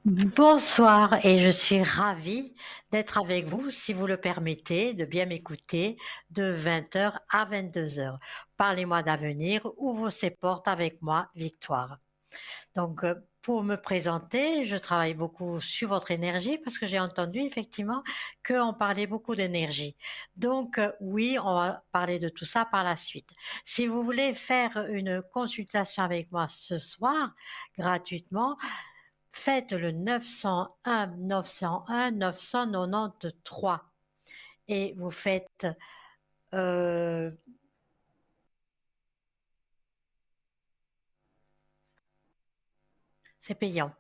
Bonsoir et je suis ravie d'être avec vous, si vous le permettez, de bien m'écouter de 20 heures à 22 heures. Parlez-moi d'avenir, ouvrez ces portes avec moi, Victoire. Pour me présenter, je travaille beaucoup sur votre énergie parce que j'ai entendu effectivement qu'on parlait beaucoup d'énergie. Oui, on va parler de tout ça par la suite. Si vous voulez faire une consultation avec moi ce soir, gratuitement, faites le 901 901 993 et vous faites, euh, c'est payant.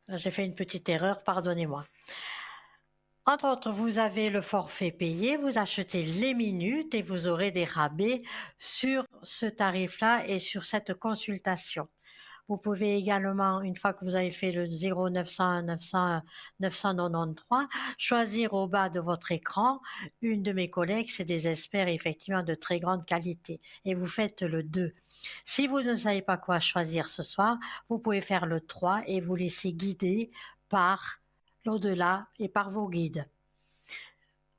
J'ai fait une petite erreur, pardonnez-moi. Entre autres, vous avez le forfait payé, vous achetez les minutes et vous aurez des rabais sur ce tarif-là et sur cette consultation. Vous pouvez également, une fois que vous avez fait le 0901 901 993, choisir au bas de votre écran une de mes collègues, c'est des experts effectivement de très grande qualité, et vous faites le 2. Si vous ne savez pas quoi choisir ce soir, vous pouvez faire le 3 et vous laisser guider par l'au-delà et par vos guides.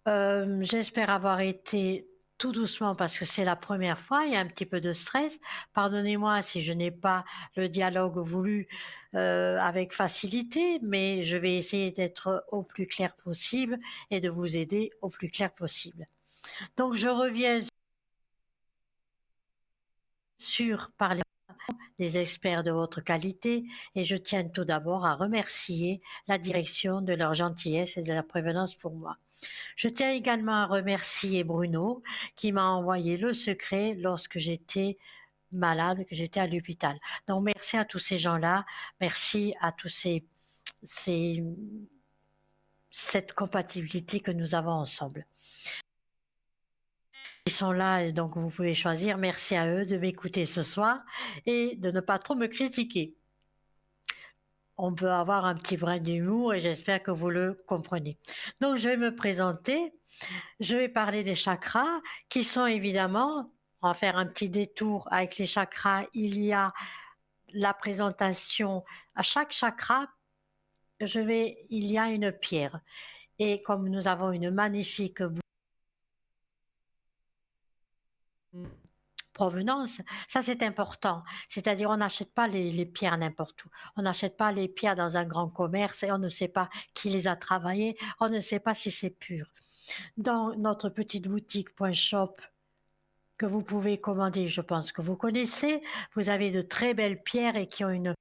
J'espère avoir été tout doucement parce que c'est la première fois, il y a un petit peu de stress. Pardonnez-moi si je n'ai pas le dialogue voulu avec facilité, mais je vais essayer d'être au plus clair possible et de vous aider au plus clair possible. Donc je reviens sur parler des experts de votre qualité et je tiens tout d'abord à remercier la direction de leur gentillesse et de leur prévenance pour moi. Je tiens également à remercier Bruno qui m'a envoyé le secret lorsque j'étais malade, que j'étais à l'hôpital. Donc merci à tous ces gens-là, merci à tous ces- cette compatibilité que nous avons ensemble. Ils sont là et donc vous pouvez choisir. Merci à eux de m'écouter ce soir et de ne pas trop me critiquer. On peut avoir un petit brin d'humour et j'espère que vous le comprenez. Donc je vais me présenter. Je vais parler des chakras qui sont évidemment, on va faire un petit détour avec les chakras, il y a la présentation à chaque chakra, il y a une pierre. Et comme nous avons une magnifique provenance, ça c'est important. C'est-à-dire on n'achète pas les pierres n'importe où. On n'achète pas les pierres dans un grand commerce et on ne sait pas qui les a travaillées, on ne sait pas si c'est pur. Dans notre petite boutique Point Shop, que vous pouvez commander, je pense que vous connaissez. Vous avez de très belles pierres et qui ont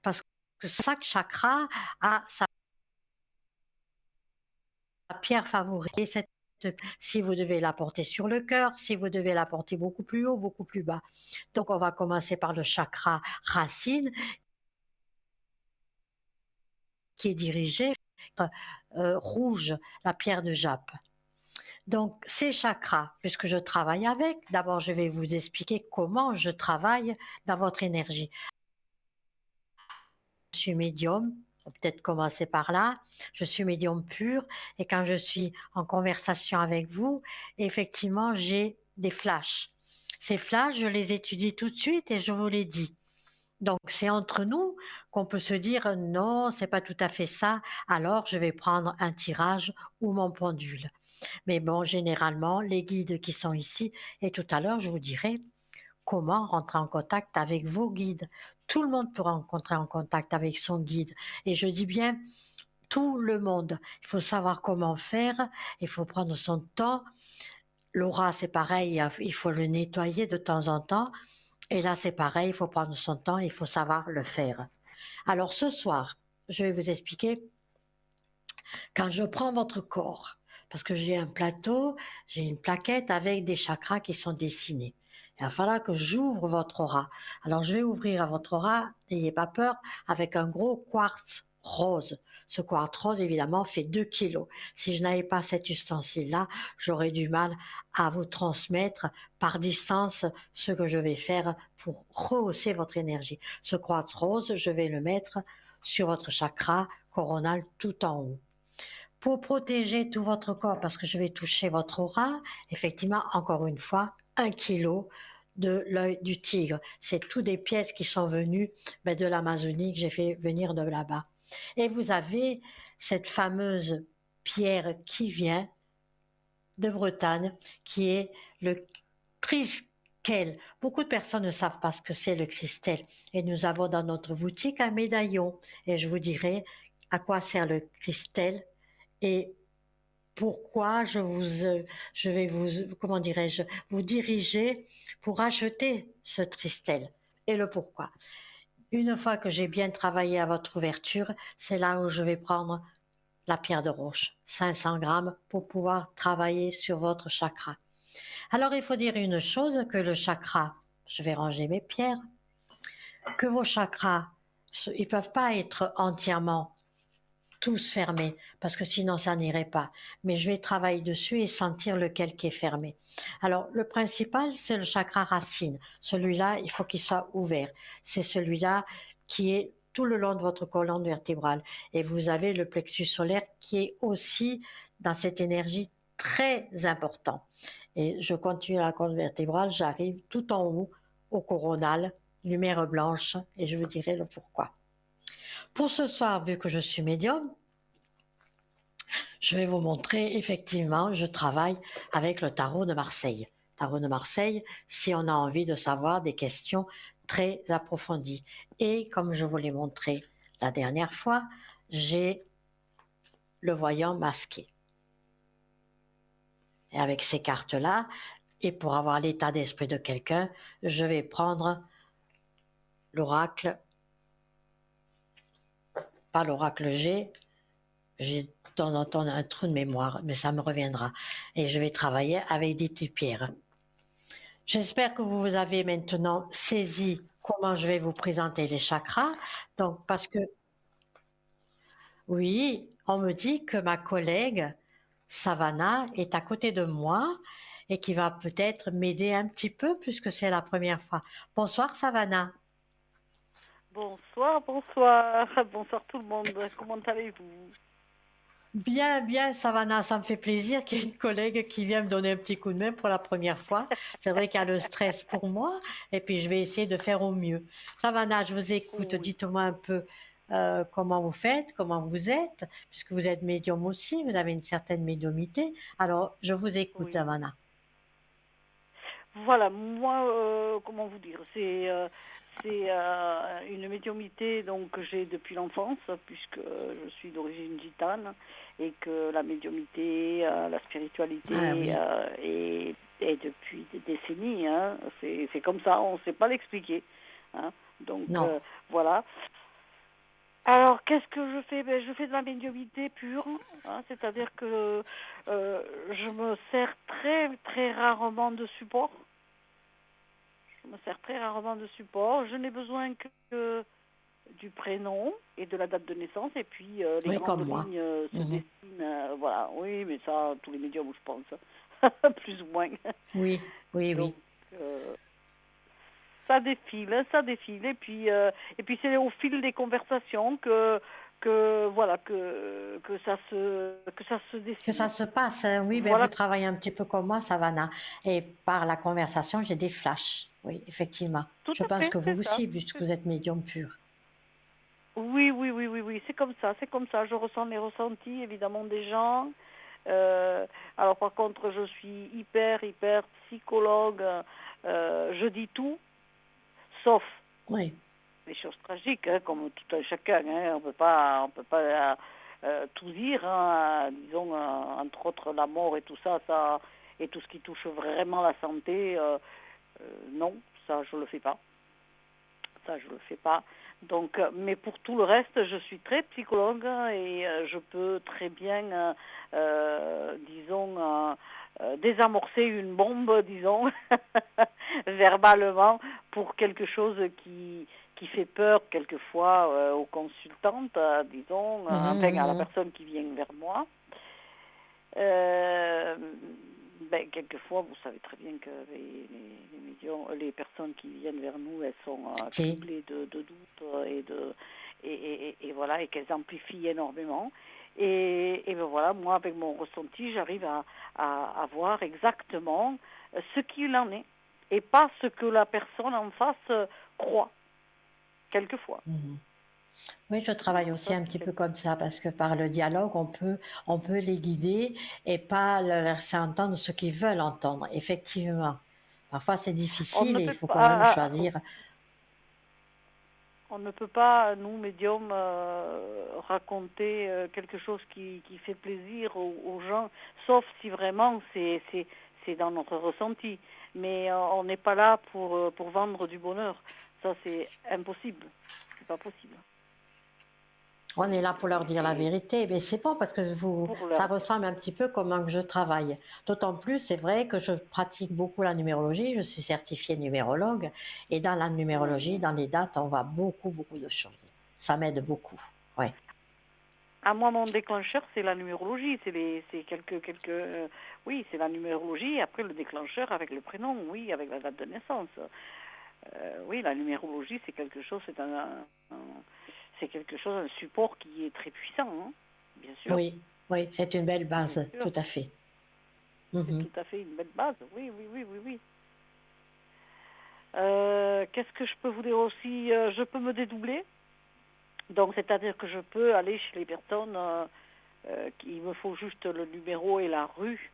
parce que chaque chakra a sa pierre favorite. Si vous devez la porter sur le cœur, si vous devez la porter beaucoup plus haut, beaucoup plus bas. Donc on va commencer par le chakra racine qui est dirigé rouge, la pierre de Jape. Donc, ces chakras, puisque je travaille avec, d'abord je vais vous expliquer comment je travaille dans votre énergie. Je suis médium, on peut peut-être commencer par là. Je suis médium pur et quand je suis en conversation avec vous, effectivement, j'ai des flashs. Ces flashs, je les étudie tout de suite et je vous les dis. Donc, c'est entre nous qu'on peut se dire non, c'est pas tout à fait ça, alors je vais prendre un tirage ou mon pendule. Mais bon, généralement, les guides qui sont ici, et tout à l'heure, je vous dirai comment rentrer en contact avec vos guides. Tout le monde peut rentrer en contact avec son guide. Et je dis bien tout le monde. Il faut savoir comment faire, il faut prendre son temps. L'aura, c'est pareil, il faut le nettoyer de temps en temps. Et là, c'est pareil, il faut prendre son temps, il faut savoir le faire. Alors ce soir, je vais vous expliquer quand je prends votre corps, parce que j'ai un plateau, j'ai une plaquette avec des chakras qui sont dessinés. Il va falloir que j'ouvre votre aura. Alors je vais ouvrir à votre aura, n'ayez pas peur, avec un gros quartz rose. Ce quartz rose, évidemment, fait 2 kilos. Si je n'avais pas cet ustensile-là, j'aurais du mal à vous transmettre par distance ce que je vais faire pour rehausser votre énergie. Ce quartz rose, je vais le mettre sur votre chakra coronal tout en haut. Pour protéger tout votre corps, parce que je vais toucher votre aura, effectivement, encore une fois, 1 kilo de l'œil du tigre. C'est tout des pièces qui sont venues de l'Amazonie, que j'ai fait venir de là-bas. Et vous avez cette fameuse pierre qui vient de Bretagne, qui est le triskel. Beaucoup de personnes ne savent pas ce que c'est le cristal. Et nous avons dans notre boutique un médaillon. Et je vous dirai à quoi sert le cristal et pourquoi je vais vous, comment dirais-je, vous diriger pour acheter ce cristal et le pourquoi. Une fois que j'ai bien travaillé à votre ouverture, c'est là où je vais prendre la pierre de roche, 500 grammes, pour pouvoir travailler sur votre chakra. Alors, il faut dire une chose, que le chakra, je vais ranger mes pierres, que vos chakras, ils ne peuvent pas être entièrement tous fermés, parce que sinon ça n'irait pas. Mais je vais travailler dessus et sentir lequel qui est fermé. Alors, le principal, c'est le chakra racine. Celui-là, il faut qu'il soit ouvert. C'est celui-là qui est tout le long de votre colonne vertébrale. Et vous avez le plexus solaire qui est aussi dans cette énergie très importante. Et je continue la colonne vertébrale, j'arrive tout en haut au coronal, lumière blanche, et je vous dirai le pourquoi. Pour ce soir, vu que je suis médium, je vais vous montrer, effectivement, je travaille avec le tarot de Marseille. Tarot de Marseille, si on a envie de savoir des questions très approfondies. Et comme je vous l'ai montré la dernière fois, j'ai le voyant masqué. Et avec ces cartes-là, et pour avoir l'état d'esprit de quelqu'un, je vais prendre l'oracle, pas l'oracle G, j'ai de temps en temps un trou de mémoire, mais ça me reviendra. Et je vais travailler avec des pierres. J'espère que vous avez maintenant saisi comment je vais vous présenter les chakras. Donc, parce que oui, on me dit que ma collègue Savannah est à côté de moi et qui va peut-être m'aider un petit peu puisque c'est la première fois. Bonsoir Savannah. Bonsoir, bonsoir, bonsoir tout le monde. Comment allez-vous? Bien, bien, Savannah, ça me fait plaisir qu'il y ait une collègue qui vient me donner un petit coup de main pour la première fois. C'est vrai qu'il y a le stress pour moi, et puis je vais essayer de faire au mieux. Savannah, je vous écoute. Oui, Dites-moi un peu comment vous faites, comment vous êtes, puisque vous êtes médium aussi, vous avez une certaine médiumité. Alors, je vous écoute, oui. Savannah. Voilà, moi, comment vous dire, c'est une médiumité donc que j'ai depuis l'enfance, puisque je suis d'origine gitane, et que la médiumité, la Ah spiritualité oui, est depuis des décennies. Hein. C'est comme ça, on ne sait pas l'expliquer. Hein. Donc non, voilà. Alors, qu'est-ce que je fais? Je fais de la médiumnité pure, hein, c'est-à-dire que je me sers très très rarement de support. Je me sers très rarement de support. Je n'ai besoin que du prénom et de la date de naissance, et puis les oui, grandes comme moi. lignes se Mhm. dessinent. Voilà, oui, mais ça, tous les médiums, je pense, plus ou moins. Oui, oui, Donc, oui. euh, ça défile, et puis c'est au fil des conversations que voilà que ça se Que ça dessine. se passe, hein. Oui, ben vous Voilà, travaillez un petit peu comme moi, Savannah. Et par la conversation, j'ai des flashs. Oui, effectivement. tout Je à pense fait, que vous c'est ça. aussi, puisque vous êtes médium pur. Oui, oui, oui, oui, oui, c'est comme ça, c'est comme ça. Je ressens les ressentis évidemment des gens. Alors par contre, je suis hyper psychologue. Je dis tout, sauf Oui. des choses tragiques, hein, comme tout un chacun. Hein. On peut pas tout dire. Hein. Disons, entre autres, la mort et tout ça, et tout ce qui touche vraiment la santé. Non, ça, je le fais pas. Ça, je le fais pas. Donc, mais pour tout le reste, je suis très psychologue et je peux très bien, disons, désamorcer une bombe, disons, verbalement, pour quelque chose qui fait peur quelquefois aux consultantes, disons, Mhm, enfin à la mhm. personne qui vient vers moi. Euh, quelquefois, vous savez très bien que les personnes qui viennent vers nous, elles sont Si. criblées de doutes et voilà, et qu'elles amplifient énormément. Et ben voilà, moi, avec mon ressenti, j'arrive à voir exactement ce qu'il en est. et pas ce que la personne en face croit, quelquefois. Mhm. Oui, je Donc travaille aussi ça, un c'est petit peu quelque comme ça parce que par le dialogue, on peut les guider et pas leur laisser entendre ce qu'ils veulent entendre, effectivement. Parfois, c'est On difficile ne et il peut faut quand même pas, choisir. on ne peut pas, nous, médiums, raconter quelque chose qui fait plaisir aux gens, sauf si vraiment c'est dans notre ressenti. Mais on n'est pas là pour vendre du bonheur. Ça, c'est impossible. C'est pas possible. On est là pour leur dire la Et vérité, mais c'est bon parce que pour ça leur dire. ressemble un petit peu comment que je travaille. D'autant plus, c'est vrai que je pratique beaucoup la numérologie, je suis certifiée numérologue, et dans la numérologie, Oui. dans les dates, on voit beaucoup, beaucoup de choses. Ça m'aide beaucoup. Ouais. À moi, mon déclencheur, c'est la numérologie. C'est oui, c'est la numérologie. Après, le déclencheur avec le prénom, oui, avec la date de naissance. Oui, la numérologie, c'est quelque chose, c'est quelque chose, un support qui est très puissant, hein, bien sûr, Oui, oui, c'est une belle bien base, sûr. tout à fait. C'est Mhm. tout à fait une belle base. Oui, oui, oui, oui, oui. Qu'est-ce que je peux vous dire aussi? Je peux me dédoubler. Donc, c'est-à-dire que je peux aller chez les personnes, il me faut juste le numéro et la rue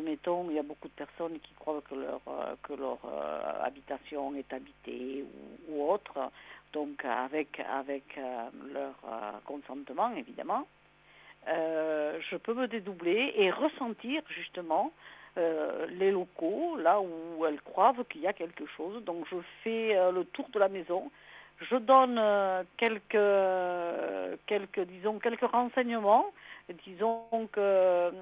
mettons, il y a beaucoup de personnes qui croient que leur habitation est habitée ou autre, donc avec leur consentement, évidemment. Je peux me dédoubler et ressentir justement les locaux, là où elles croient qu'il y a quelque chose. Donc je fais le tour de la maison, je donne disons, quelques renseignements. Disons que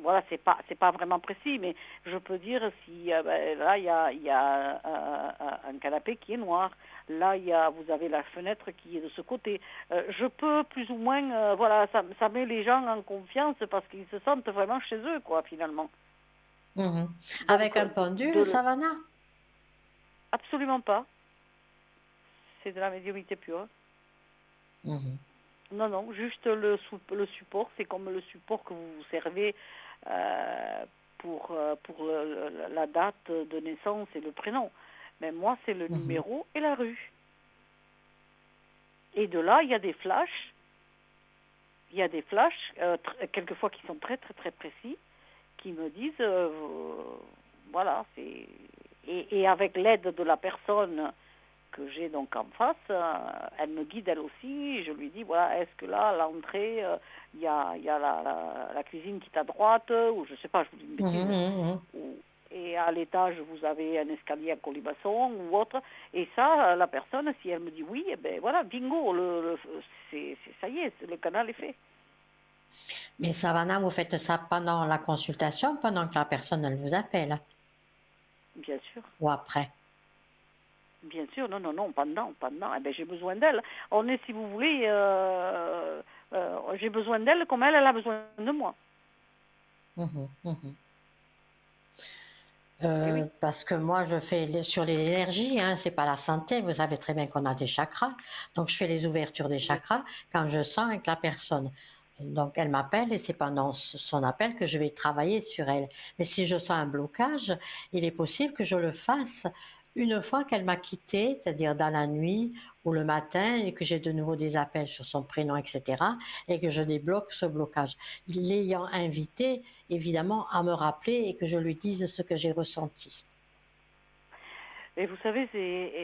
voilà, c'est pas vraiment précis, mais je peux dire si ben, là il y a un canapé qui est noir, là vous avez la fenêtre qui est de ce côté. Je peux plus ou moins, voilà, ça met les gens en confiance parce qu'ils se sentent vraiment chez eux, quoi, finalement. Mhm. Avec Donc, un pendule, Savannah? absolument pas. C'est de la médiumnité pure. Mhm. Non, non, juste le support, c'est comme le support que vous vous servez euh, pour la date de naissance et le prénom. Mais moi, c'est le Mhm. numéro et la rue. Et de là, il y a des flashs. Il y a des flashs, quelquefois qui sont très, très, très précis, qui me disent, voilà, et avec l'aide de la personne que j'ai donc en face, elle me guide elle aussi. Je lui dis, voilà, est-ce que là, à l'entrée, il y a la cuisine qui est à droite, ou je sais pas, je vous dis une Mhm, bêtise, mhm. et à l'étage, vous avez un escalier à colimaçon ou autre. Et ça, la personne, si elle me dit oui, eh ben voilà, bingo, ça y est, le canal est fait. Mais Savannah, vous faites ça pendant la consultation, pendant que la personne, elle vous appelle, Bien sûr. ou après? Bien sûr, non, non, non, pendant. Eh ben, j'ai besoin d'elle. On est, si vous voulez, j'ai besoin d'elle comme elle a besoin de moi. Mhm, mhm. Eh oui, Parce que moi, je fais sur les énergies, hein, c'est pas la santé. Vous savez très bien qu'on a des chakras. Donc, je fais les ouvertures des bien sûr. chakras quand je sens avec la personne. Donc, elle m'appelle et c'est pendant son appel que je vais travailler sur elle. Mais si je sens un blocage, il est possible que je le fasse une fois qu'elle m'a quitté, c'est-à-dire dans la nuit ou le matin, et que j'ai de nouveau des appels sur son prénom, etc., et que je débloque ce blocage. L'ayant invité, évidemment, à me rappeler et que je lui dise ce que j'ai ressenti. Et vous savez,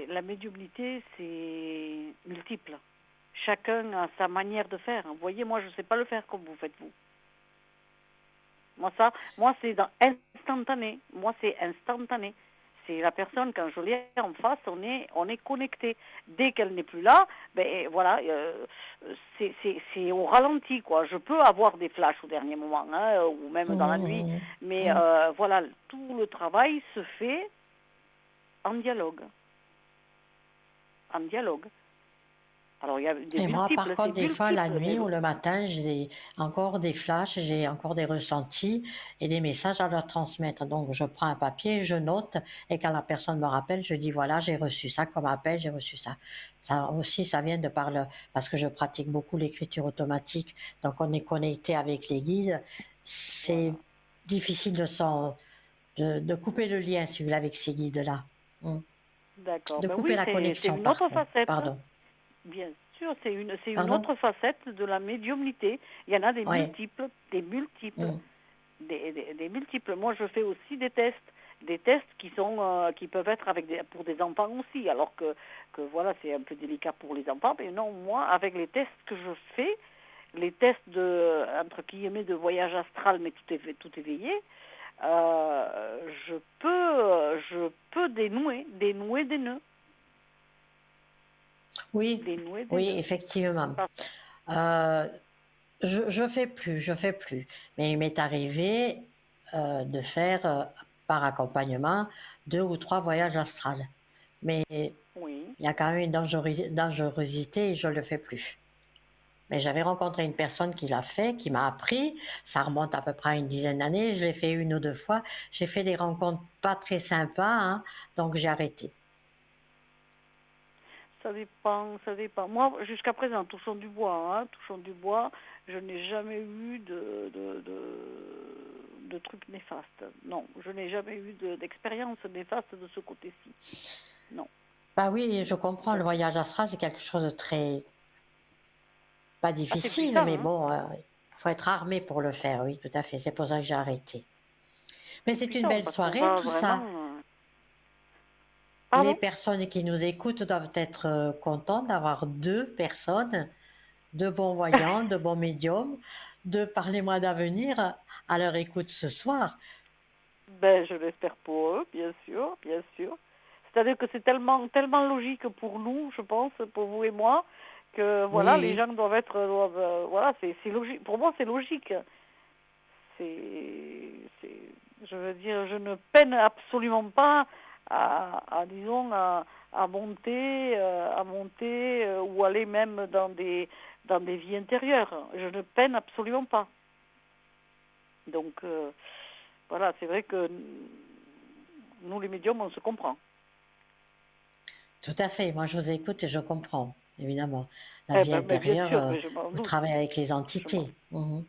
la médiumnité, c'est multiple. Chacun a sa manière de faire. Vous voyez, moi, je ne sais pas le faire comme vous faites vous. Moi, c'est instantané. Moi, c'est instantané. C'est la personne, quand je l'ai en face, on est connecté. Dès qu'elle n'est plus là, ben voilà, c'est au ralenti, quoi. Je peux avoir des flashs au dernier moment, hein, ou même dans la nuit, Mhm, mais mhm. voilà, tout le travail se fait en dialogue. En dialogue. Alors, il y a des Et moi, par multiples, c'est contre, des fois, la multiple, mais nuit ou le matin, j'ai encore des flashs, j'ai encore des ressentis et des messages à leur transmettre. Donc, je prends un papier, je note, et quand la personne me rappelle, je dis, voilà, j'ai reçu ça comme appel, j'ai reçu ça. Ça aussi, ça vient de parce que je pratique beaucoup l'écriture automatique. Donc, on est connecté avec les guides. voilà. C'est difficile de s'en de couper le lien, si vous voulez, avec ces guides-là. Mm. D'accord. De Ben couper oui, la c'est connexion, une autre par contre. facette. Pardon. Bien sûr, c'est une Pardon? autre facette de la médiumnité. Il y en a Oui. des multiples, Mm. des multiples. Moi, je fais aussi des tests qui sont, qui peuvent être pour des enfants aussi. Alors que voilà, c'est un peu délicat pour les enfants. Mais non, moi, avec les tests que je fais, les tests de entre guillemets de voyage astral, mais tout éveillé, je peux dénouer des nœuds, Oui, dénouer des oui, nœuds. effectivement. Ça, Euh, je fais plus. Mais il m'est arrivé de faire par accompagnement 2 ou 3 voyages astrales. Mais il oui. y a quand même une dangerosité et je ne le fais plus. Mais j'avais rencontré une personne qui l'a fait, qui m'a appris. Ça remonte à peu près à une dizaine d'années. Je l'ai fait 1 ou 2 fois. J'ai fait des rencontres pas très sympas, hein, donc j'ai arrêté. Ça dépend, ça dépend. Moi, jusqu'à présent, touchons du bois, je n'ai jamais eu de trucs néfastes. Non, je n'ai jamais eu d'expérience néfaste de ce côté-ci. Non. Bah oui, je comprends. Le Ça- voyage astral, c'est quelque chose de très, pas Ah, c'est difficile, puissant, mais hein? bon, il faut être armé pour le faire. Oui, tout à fait. C'est pour ça que j'ai arrêté. Mais C'est c'est une puissant belle parce qu'on soirée, va tout ça. vraiment. Les Pardon? personnes qui nous écoutent doivent être contentes d'avoir 2 personnes, 2 bons voyants, 2 bons médiums, de Parlez-moi d'avenir à leur écoute ce soir. Ben, je l'espère pour eux, bien sûr, bien sûr. C'est-à-dire que c'est tellement logique pour nous, je pense, pour vous et moi, que Oui, voilà, les oui. gens voilà, c'est logique. Pour moi, c'est logique. C'est, je veux dire, je ne peine absolument pas disons, à monter ou aller même dans des vies intérieures. Je ne peine absolument pas. Donc, voilà, c'est vrai que nous, les médiums, on se comprend. Tout à fait. Moi, je vous écoute et je comprends, évidemment. La Eh vie ben, mais bien intérieure, sûr, mais je m'en vous doute. travaillez avec les Je m'en... entités. Mhm.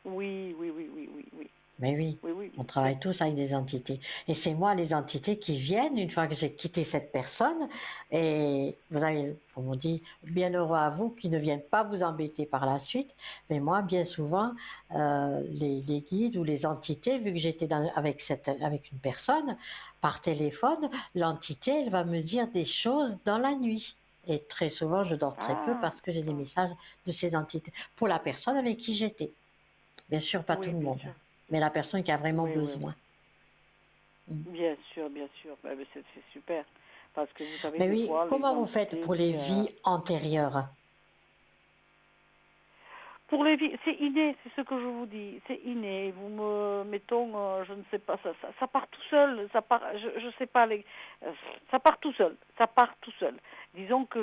Oui, oui, oui, oui, oui, oui, Mais oui, oui, oui, on bien sûr. travaille tous avec des entités. Et c'est moi, les entités, qui viennent une fois que j'ai quitté cette personne. Et vous avez, comme on dit, bien heureux à vous qui ne viennent pas vous embêter par la suite. Mais moi, bien souvent, les guides ou les entités, vu que j'étais avec une personne par téléphone, l'entité, elle va me dire des choses dans la nuit. Et très souvent, je dors très peu Ah, parce que j'ai des d'accord. messages de ces entités pour la personne avec qui j'étais. Bien sûr, pas tout Oui, le bien monde, sûr. mais la personne qui a vraiment Oui, oui, oui. besoin. Mm. Bien sûr, bien sûr. Ben, c'est super. Parce que vous savez, Mais des oui, fois, les comment vous faites entités, pour les oui. vies antérieures? Pour les vies, c'est inné, c'est ce que je vous dis. C'est inné. Vous me, mettons, je ne sais pas, ça part tout seul. Ça part, je sais pas, ça part tout seul. Ça part tout seul. Disons que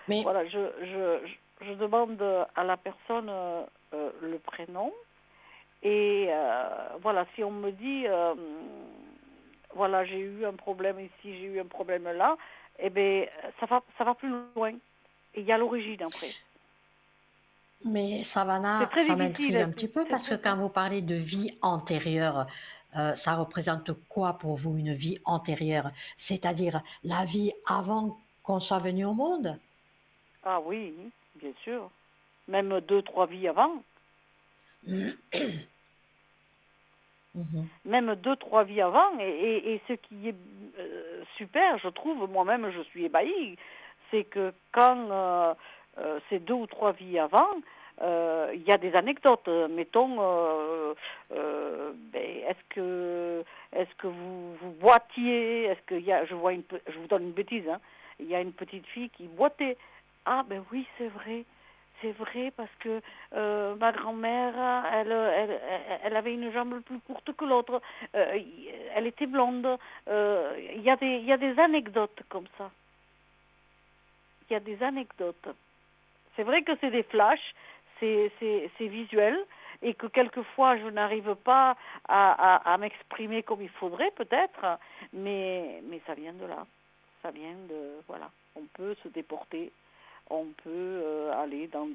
Mais, voilà, je demande à la personne le prénom. Et voilà, si on me dit, voilà, j'ai eu un problème ici, j'ai eu un problème là, eh bien, ça va plus loin. Et il y a l'origine après. mais C'est Savannah, très ça m'intrigue difficile. un petit peu C'est parce que très, quand vous parlez de vie antérieure, ça représente quoi pour vous une vie antérieure? C'est-à-dire la vie avant qu'on soit venu au monde? ah oui, bien sûr. Même deux, trois vies avant. Mhm. Même deux, trois vies avant. Et ce qui est super, je trouve, moi-même, je suis ébahie, c'est que quand c'est deux ou trois vies avant, il y a des anecdotes. Mettons, ben, est-ce que vous boitiez? Est-ce qu'il y a, je vous donne une bêtise, hein, il y a une petite fille qui boitait. Ah ben oui, c'est vrai. C'est vrai parce que ma grand-mère, elle avait une jambe plus courte que l'autre. Euh, Elle était blonde. Il y a des anecdotes comme ça. Il y a des anecdotes. C'est vrai que c'est des flashs, c'est visuel, et que quelquefois je n'arrive pas à m'exprimer comme il faudrait peut-être, mais ça vient de là. Ça vient de, voilà. On peut se déporter, on peut aller même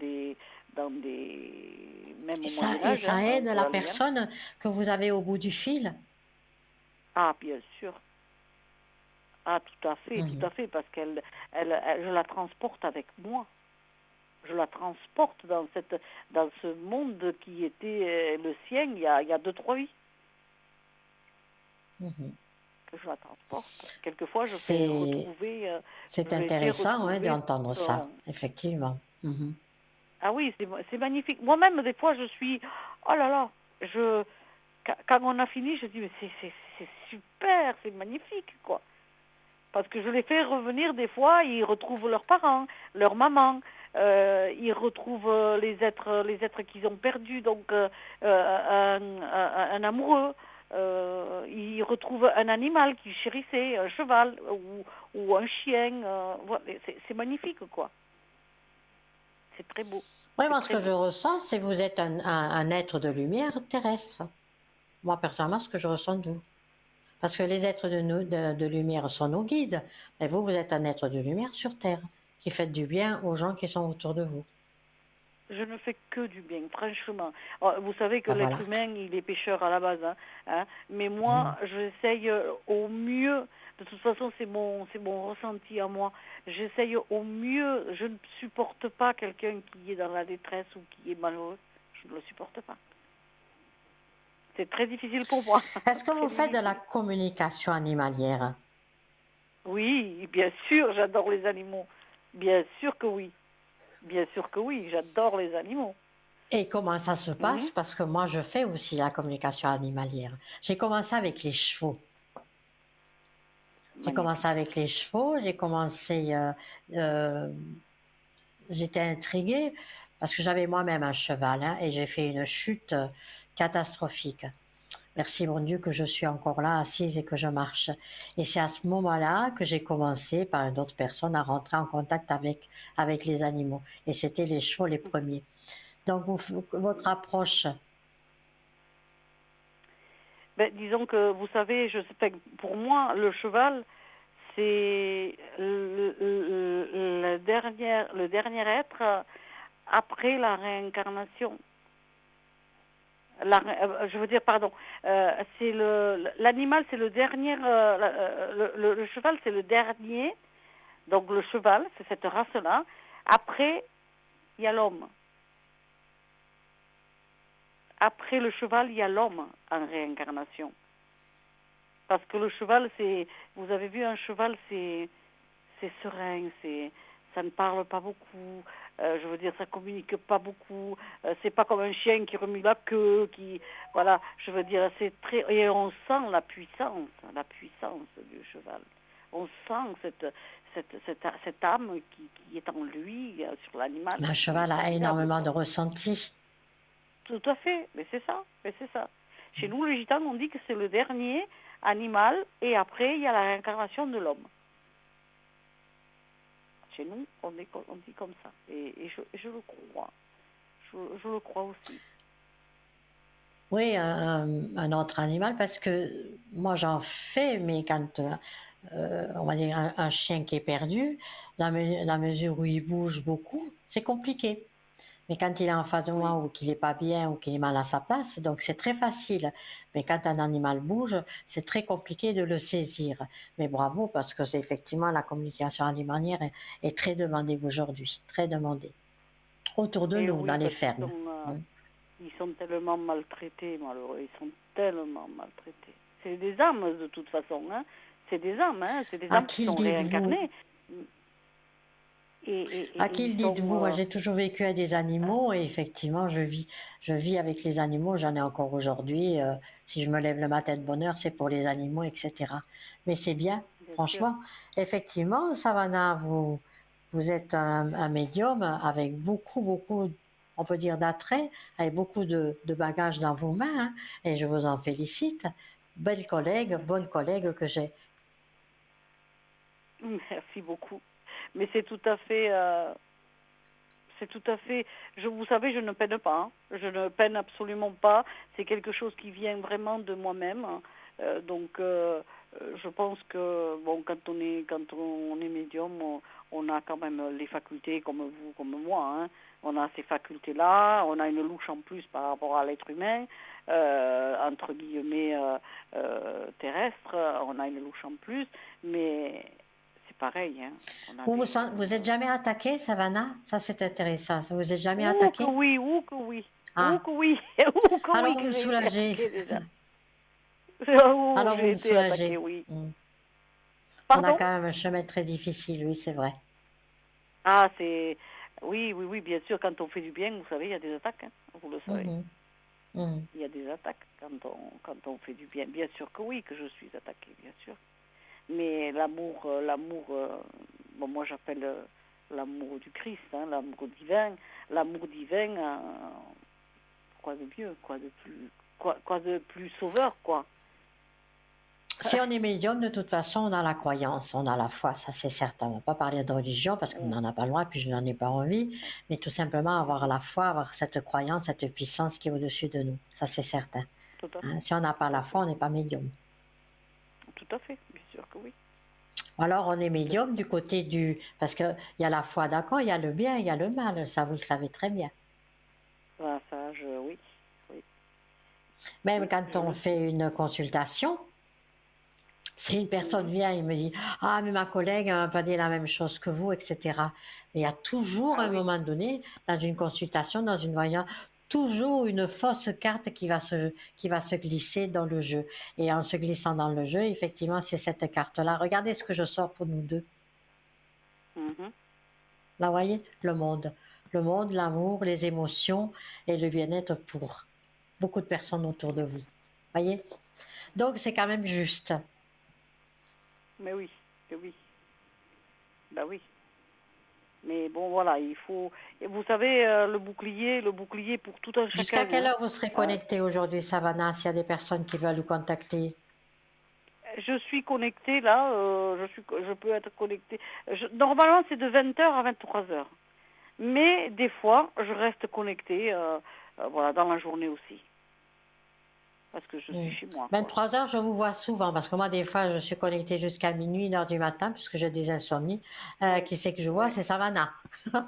Et au ça, Moyen et Âge, hein, ça on aide peut la aller. Hein. personne que vous avez au bout du fil? Ah, bien sûr. Ah, tout Mhm, à fait, parce je la transporte avec moi. Je la transporte dans ce monde qui était le sien il y a 2, 3 vies, mhm. que je la transporte. Quelquefois, C'est, c'est je les fais intéressant, hein, retrouver d'entendre ça, son... effectivement. Mhm. Ah oui, c'est magnifique. Moi-même, des fois, je suis... Oh là là, quand on a fini, je dis, mais c'est super, c'est magnifique, quoi. Parce que je les fais revenir des fois, ils retrouvent leurs parents, leur maman, ils retrouvent les êtres qu'ils ont perdus, donc un amoureux. Ils retrouvent un animal qu'ils chérissaient, un cheval ou un chien. Voilà, c'est magnifique, quoi. C'est très beau. Oui, C'est moi, ce très que je beau. ressens, c'est que vous êtes un être de lumière terrestre. Moi, personnellement, ce que je ressens de vous. Parce que les êtres de lumière sont nos guides, mais vous, vous êtes un être de lumière sur Terre, qui fait du bien aux gens qui sont autour de vous. Je ne fais que du bien, franchement. Oh, vous savez que Ben l'être voilà. humain, il est pécheur à la base, hein. Mais Mhm. moi, j'essaye au mieux. De toute façon, c'est mon ressenti à moi. J'essaye au mieux. Je ne supporte pas quelqu'un qui est dans la détresse ou qui est malheureux. Je ne le supporte pas. C'est très difficile pour moi. Est-ce que Très vous faites de la difficile. communication animalière? Oui, bien sûr, j'adore les animaux. Bien sûr que oui. Bien sûr que oui, j'adore les animaux. Et comment ça se passe? Mhm. Parce que moi, je fais aussi la communication animalière. J'ai commencé avec les chevaux. J'ai commencé Magnifique. avec les chevaux, euh, j'étais intriguée parce que j'avais moi-même un cheval, hein, et j'ai fait une chute catastrophique. Merci mon Dieu que je suis encore là, assise et que je marche. Et c'est à ce moment-là que j'ai commencé, par une autre personne, à rentrer en contact avec les animaux. Et c'était les chevaux les premiers. Donc, votre approche, Ben, disons que, vous savez, je sais, pour moi, le cheval, c'est le dernier être après la réincarnation. Je veux dire, pardon, l'animal, c'est le dernier, le cheval, c'est le dernier, donc le cheval, c'est cette race-là. Après, il y a l'homme. Après le cheval, il y a l'homme en réincarnation. Parce que le cheval, vous avez vu un cheval, c'est serein, ça ne parle pas beaucoup. Je veux dire, ça communique pas beaucoup. C'est pas comme un chien qui remue la queue, voilà. Je veux dire, c'est très, et on sent la puissance du cheval. On sent cette âme qui est en lui, sur l'animal, un qui est cheval a formidable, énormément quoi. de ressenti. Tout à fait, mais c'est ça, mais c'est ça. Chez nous, les gitanes, on dit que c'est le dernier animal, et après, il y a la réincarnation de l'homme. Chez nous, on dit comme ça. Et je le crois. Je le crois aussi. Oui, un autre animal, parce que moi j'en fais, mais quand on va dire un chien qui est perdu, dans la mesure où il bouge beaucoup, c'est compliqué. Mais quand il est en face de moi Oui. ou qu'il n'est pas bien ou qu'il est mal à sa place, donc c'est très facile. Mais quand un animal bouge, c'est très compliqué de le saisir. Mais bravo, parce que c'est effectivement la communication animalière est très demandée aujourd'hui, très demandée. Autour de Et nous, dans oui, les parce fermes. Mm. ils sont tellement maltraités, malheureux. Ils sont tellement maltraités. C'est des âmes, de toute façon, hein. C'est des âmes, hein. C'est des À âmes qui qui le sont dites-vous? réincarnées. À Et qui ils le sont... dites-vous? Moi, j'ai toujours vécu avec des hein, animaux et effectivement, je vis avec les animaux. J'en ai encore aujourd'hui. Si je me lève le matin de bonne heure, c'est pour les animaux, etc. Mais c'est bien, bien sûr. franchement. Effectivement, Savannah, vous êtes un médium avec beaucoup, on peut dire, d'attrait, avec beaucoup de bagages dans vos mains, hein, et je vous en félicite. Belle collègue, bonne Merci. collègue que j'ai. Merci beaucoup. Mais c'est tout à fait, vous savez, je ne peine pas, hein. Je ne peine absolument pas. C'est quelque chose qui vient vraiment de moi-même, hein. Je pense que, bon, quand on est médium, on a quand même les facultés comme vous, comme moi, hein. On a ces facultés-là, on a une louche en plus par rapport à l'être humain, entre guillemets, extraterrestre, on a une louche en plus, mais c'est pareil, hein. On a Vous êtes jamais attaqué, Savannah? Ça, c'est intéressant. Ça vous êtes jamais Ouh que attaqué? oui, ouh que oui, ouh Ah, que oui, ouh que oui alors vous que me j'ai été soulagez. attaquée déjà. Ouh, Alors vous j'ai me été attaquée, soulagez. oui. Mm. On a Pardon? quand même un chemin très difficile, oui, c'est vrai. Ah, c'est... Oui, oui, oui, bien sûr, quand on fait du bien, vous savez, il y a des attaques, hein, vous le savez. Mhm, mhm. Il y a des attaques quand on fait du bien. Bien sûr que oui, que je suis attaquée, bien sûr. Mais bon, moi j'appelle l'amour du Christ, hein, l'amour divin, quoi de mieux, quoi de plus sauveur, quoi. Si on est médium, de toute façon, on a la croyance, on a la foi, ça c'est certain. On ne va pas parler de religion parce qu'on Mm, n'en a pas le droit, puis je n'en ai pas envie, mais tout simplement avoir mhm. la foi, avoir cette croyance, cette puissance qui est au-dessus de nous, ça c'est certain. Tout à Hein, fait, si on n'a pas tout à la foi, fait, on n'est pas médium. tout à fait, bien sûr que oui. Ou alors on est Bien sûr. médium du côté du... Parce qu'il y a la foi, d'accord, il y a le bien, il y a le mal, ça vous le savez très bien. Ah, ça, oui, oui, Même oui, quand je on le sais. fait une consultation, si une personne Mhm. vient et me dit «Ah, mais ma collègue m'a pas dit la même chose que vous», etc. Mais il y a toujours, à Ah un oui. moment donné, dans une consultation, dans une voyance, toujours une fausse carte qui va se glisser dans le jeu. Et en se glissant dans le jeu, effectivement, c'est cette carte-là. Regardez ce que je sors pour nous deux. Mhm. Là, vous voyez, le monde. Le monde, l'amour, les émotions et le bien-être pour beaucoup de personnes autour de vous. Voyez? Donc, c'est quand même juste. Mais oui, que oui, bah oui. Mais bon, voilà, il faut. Et vous savez, le bouclier pour tout un Jusqu'à chacun, quelle hein. heure vous serez Euh, connecté aujourd'hui, Savannah, s'il y a des personnes qui veulent vous contacter? je suis connectée là, je peux être connectée. Normalement, c'est de 20h à 23h. Mais des fois, je reste connectée, voilà, dans la journée aussi, parce que je suis chez moi, quoi. 23 heures, je vous vois souvent, parce que moi, des fois, je suis connectée jusqu'à minuit, 1 heure du matin, puisque j'ai des insomnies. Oui, Qui c'est que je vois? oui. C'est Savannah. Ben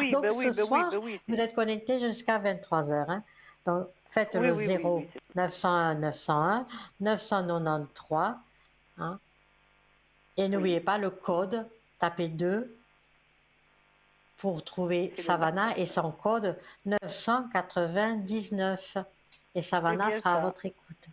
oui, Donc, ben oui, ce ben oui, soir, ben oui, vous êtes connecté jusqu'à 23 heures. Hein. Donc, faites oui, le oui, oui, 0 oui, c'est 901 901 993. Hein, et oui, n'oubliez pas le code, tapez 2 pour trouver c'est le 9. Savannah et son code 999. Et C'est Savannah bien sera à ça, votre écoute.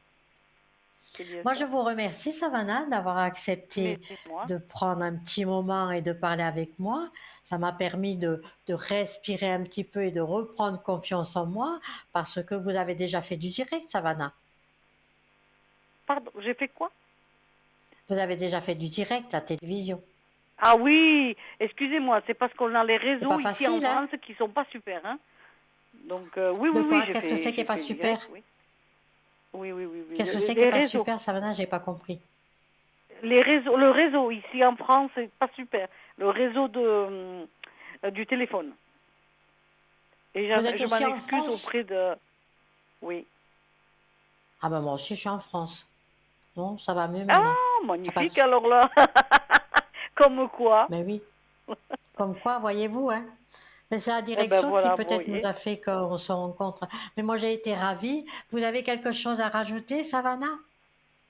c'est bien Moi, je ça. vous remercie, Savannah, d'avoir Mais accepté c'est moi. de prendre un petit moment et de parler avec moi. Ça m'a permis de respirer un petit peu et de reprendre confiance en moi parce que vous avez déjà fait du direct, Savannah. Pardon, j'ai fait quoi? Vous avez déjà fait du direct, la télévision. Ah oui, excusez-moi, c'est parce qu'on a les C'est pas réseaux ici en facile, hein? France qui sont pas super, hein. Donc oui, De oui, oui, quoi? Qu'est-ce que c'est qui est j'ai pas fait super? direct, oui. Oui, oui, oui, oui. Qu'est-ce que c'est qui est Les pas réseaux, super, Savannah? J'ai pas compris. le réseau ici en France, c'est pas super. Le réseau du téléphone. Et Vous êtes je m'en aussi en excuse France? auprès de. Oui. Ah ben moi aussi, je suis en France. Non, ça va mieux maintenant. Ah, Ça passe. magnifique alors là. Comme quoi. Mais oui. Comme quoi, voyez-vous, hein? Mais c'est la Eh ben direction qui voilà, vous peut-être nous voyez. a fait qu'on se rencontre. Mais moi, j'ai été ravie. Vous avez quelque chose à rajouter, Savannah?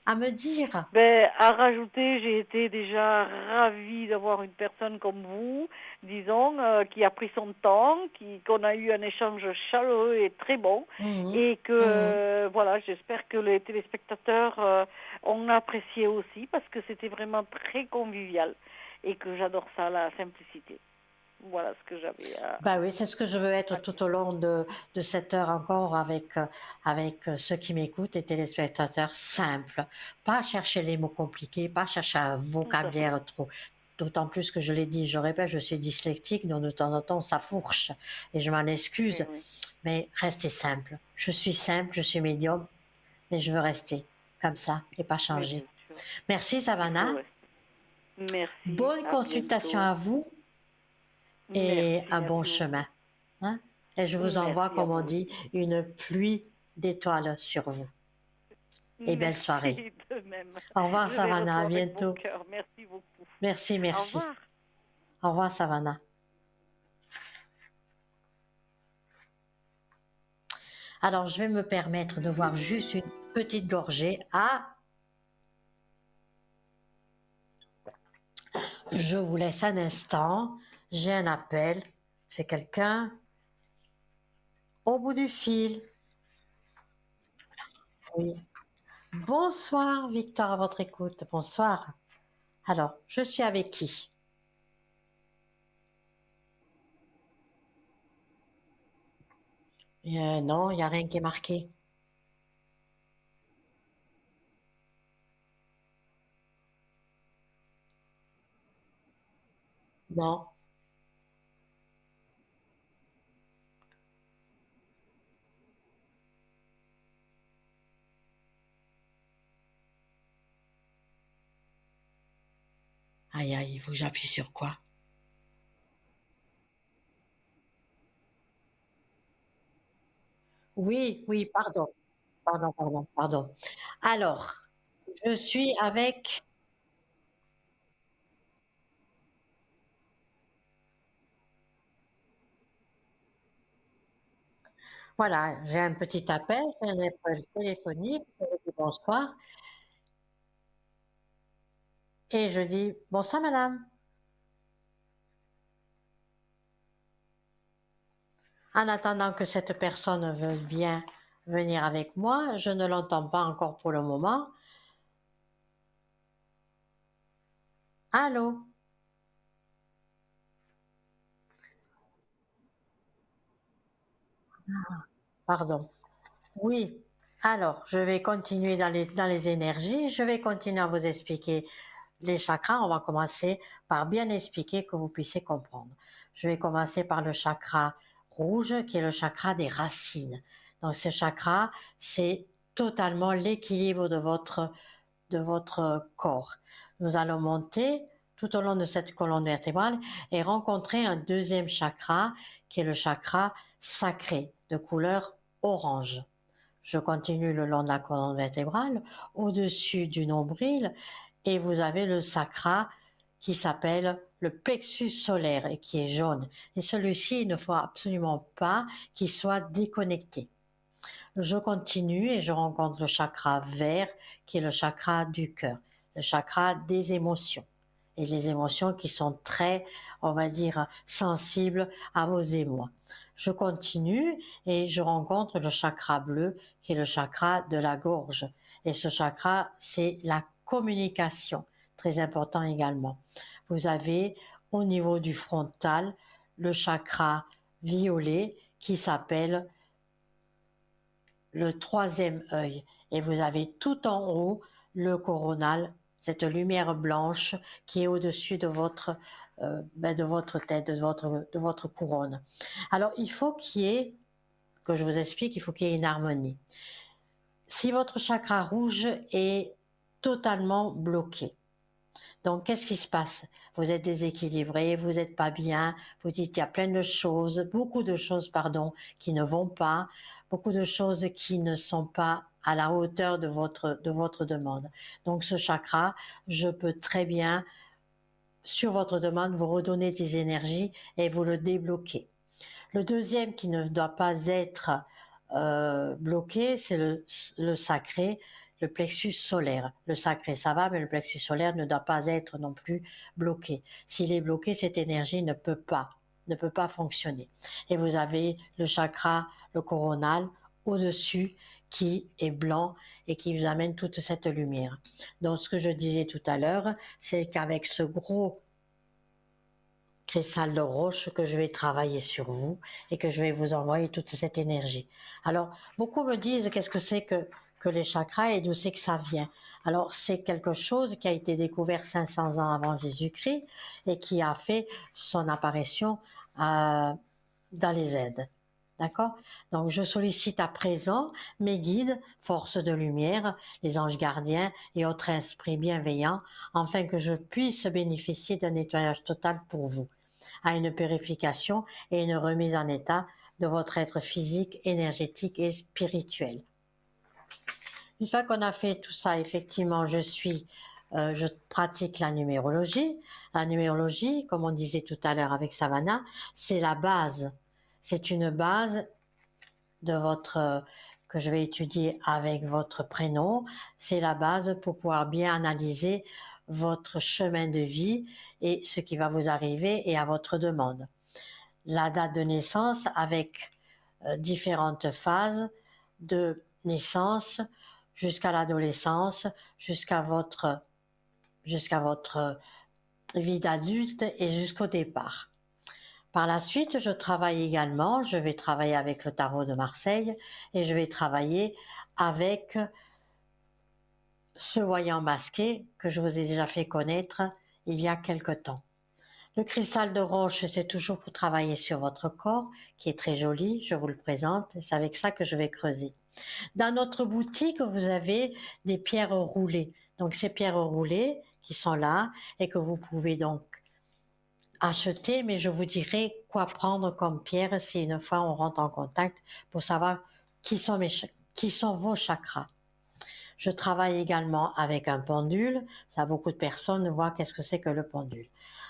À me dire? Ben, à rajouter, j'ai été déjà ravie d'avoir une personne comme vous, disons, qui a pris son temps, qu'on a eu un échange chaleureux et très bon, Mhm, et que, mhm. voilà, j'espère que les téléspectateurs ont apprécié aussi, parce que c'était vraiment très convivial, et que j'adore ça, la simplicité. Voilà ce que j'avais Ben oui, c'est ce que je veux être à dire. tout au long de cette heure encore avec ceux qui m'écoutent, les téléspectateurs simples. Pas chercher les mots compliqués, pas chercher un Tout à fait. vocabulaire trop. D'autant plus que je l'ai dit, je répète, je suis dyslexique, donc de temps en temps, ça fourche. Et je m'en Oui, excuse. oui, Mais restez simple. Je suis simple, je suis médium, mais je veux rester comme ça et pas mais changer. bien sûr, Merci, il faut Savannah. rester. Merci, Bonne à consultation bientôt. à vous et un bon Merci chemin. beaucoup. Hein? Et je vous envoie, Merci à comme on vous dit, aussi. une pluie d'étoiles sur vous. Et belle soirée. Merci de même. Au revoir, Je les Savannah. À reçois avec bon bientôt. cœur. Merci beaucoup. Merci, Au merci. revoir. Au revoir, Savannah. Alors, je vais me permettre de boire juste une petite gorgée. Ah, Je vous laisse un instant. J'ai un appel. J'ai quelqu'un au bout du fil. Oui. Bonsoir, Victor, à votre écoute. Bonsoir. Alors, je suis avec qui? Non, il n'y a rien qui est marqué. Non. Aïe, aïe, il faut que j'appuie sur quoi? Oui, oui, pardon. Pardon, pardon, pardon. Alors, je suis avec, voilà, j'ai un petit appel, j'ai un appel téléphonique, je dis bonsoir, et je dis bonsoir madame. En attendant que cette personne veuille bien venir avec moi, je ne l'entends pas encore pour le moment. Allô? Pardon. Oui. Alors, je vais continuer dans les énergies, je vais continuer à vous expliquer les chakras. On va commencer par bien expliquer que vous puissiez comprendre. Je vais commencer par le chakra rouge, qui est le chakra des racines. Donc, ce chakra, c'est totalement l'équilibre de votre corps. Nous allons monter tout au long de cette colonne vertébrale et rencontrer un deuxième chakra qui est le chakra sacré de couleur orange. Je continue le long de la colonne vertébrale, au-dessus du nombril, et vous avez le sacra qui s'appelle le plexus solaire et qui est jaune. Et celui-ci, il ne faut absolument pas qu'il soit déconnecté. Je continue et je rencontre le chakra vert qui est le chakra du cœur, le chakra des émotions. Et les émotions qui sont très, on va dire, sensibles à vos émois. Je continue et je rencontre le chakra bleu qui est le chakra de la gorge. Et ce chakra, c'est la communication, très important également. Vous avez au niveau du frontal le chakra violet qui s'appelle le troisième œil et vous avez tout en haut le coronal, cette lumière blanche qui est au-dessus de votre tête, de votre couronne. Alors il faut qu'il y ait, que je vous explique, il faut qu'il y ait une harmonie. Si votre chakra rouge est totalement bloqué, donc, qu'est-ce qui se passe? Vous êtes déséquilibré, vous n'êtes pas bien, vous dites il y a plein de choses, beaucoup de choses, pardon, qui ne vont pas, beaucoup de choses qui ne sont pas à la hauteur de votre demande. Donc, ce chakra, je peux très bien, sur votre demande, vous redonner des énergies et vous le débloquer. Le deuxième qui ne doit pas être bloqué, c'est le sacré, le plexus solaire. Le sacré, ça va, mais le plexus solaire ne doit pas être non plus bloqué. S'il est bloqué, cette énergie ne peut pas fonctionner. Et vous avez le chakra, le coronal, au-dessus, qui est blanc et qui vous amène toute cette lumière. Donc, ce que je disais tout à l'heure, c'est qu'avec ce gros cristal de roche que je vais travailler sur vous et que je vais vous envoyer toute cette énergie. Alors, beaucoup me disent qu'est-ce que les chakras et d'où c'est que ça vient. Alors, c'est quelque chose qui a été découvert 500 ans avant Jésus-Christ et qui a fait son apparition dans les Indes. D'accord? Donc, je sollicite à présent mes guides, forces de lumière, les anges gardiens et autres esprits bienveillants, afin que je puisse bénéficier d'un nettoyage total pour vous, à une purification et une remise en état de votre être physique, énergétique et spirituel. Une fois qu'on a fait tout ça, effectivement, je pratique la numérologie. La numérologie, comme on disait tout à l'heure avec Savannah, c'est la base. C'est une base de votre que je vais étudier avec votre prénom. C'est la base pour pouvoir bien analyser votre chemin de vie et ce qui va vous arriver et à votre demande. La date de naissance avec différentes phases de naissance jusqu'à l'adolescence, jusqu'à votre vie d'adulte et jusqu'au départ. Par la suite, je vais travailler avec le tarot de Marseille et je vais travailler avec ce voyant masqué que je vous ai déjà fait connaître il y a quelque temps. Le cristal de roche, c'est toujours pour travailler sur votre corps, qui est très joli, je vous le présente, c'est avec ça que je vais creuser. Dans notre boutique, vous avez des pierres roulées. Donc ces pierres roulées qui sont là et que vous pouvez donc acheter, mais je vous dirai quoi prendre comme pierre si une fois on rentre en contact pour savoir qui sont vos chakras. Je travaille également avec un pendule. Ça, beaucoup de personnes voient qu'est-ce que c'est que le pendule.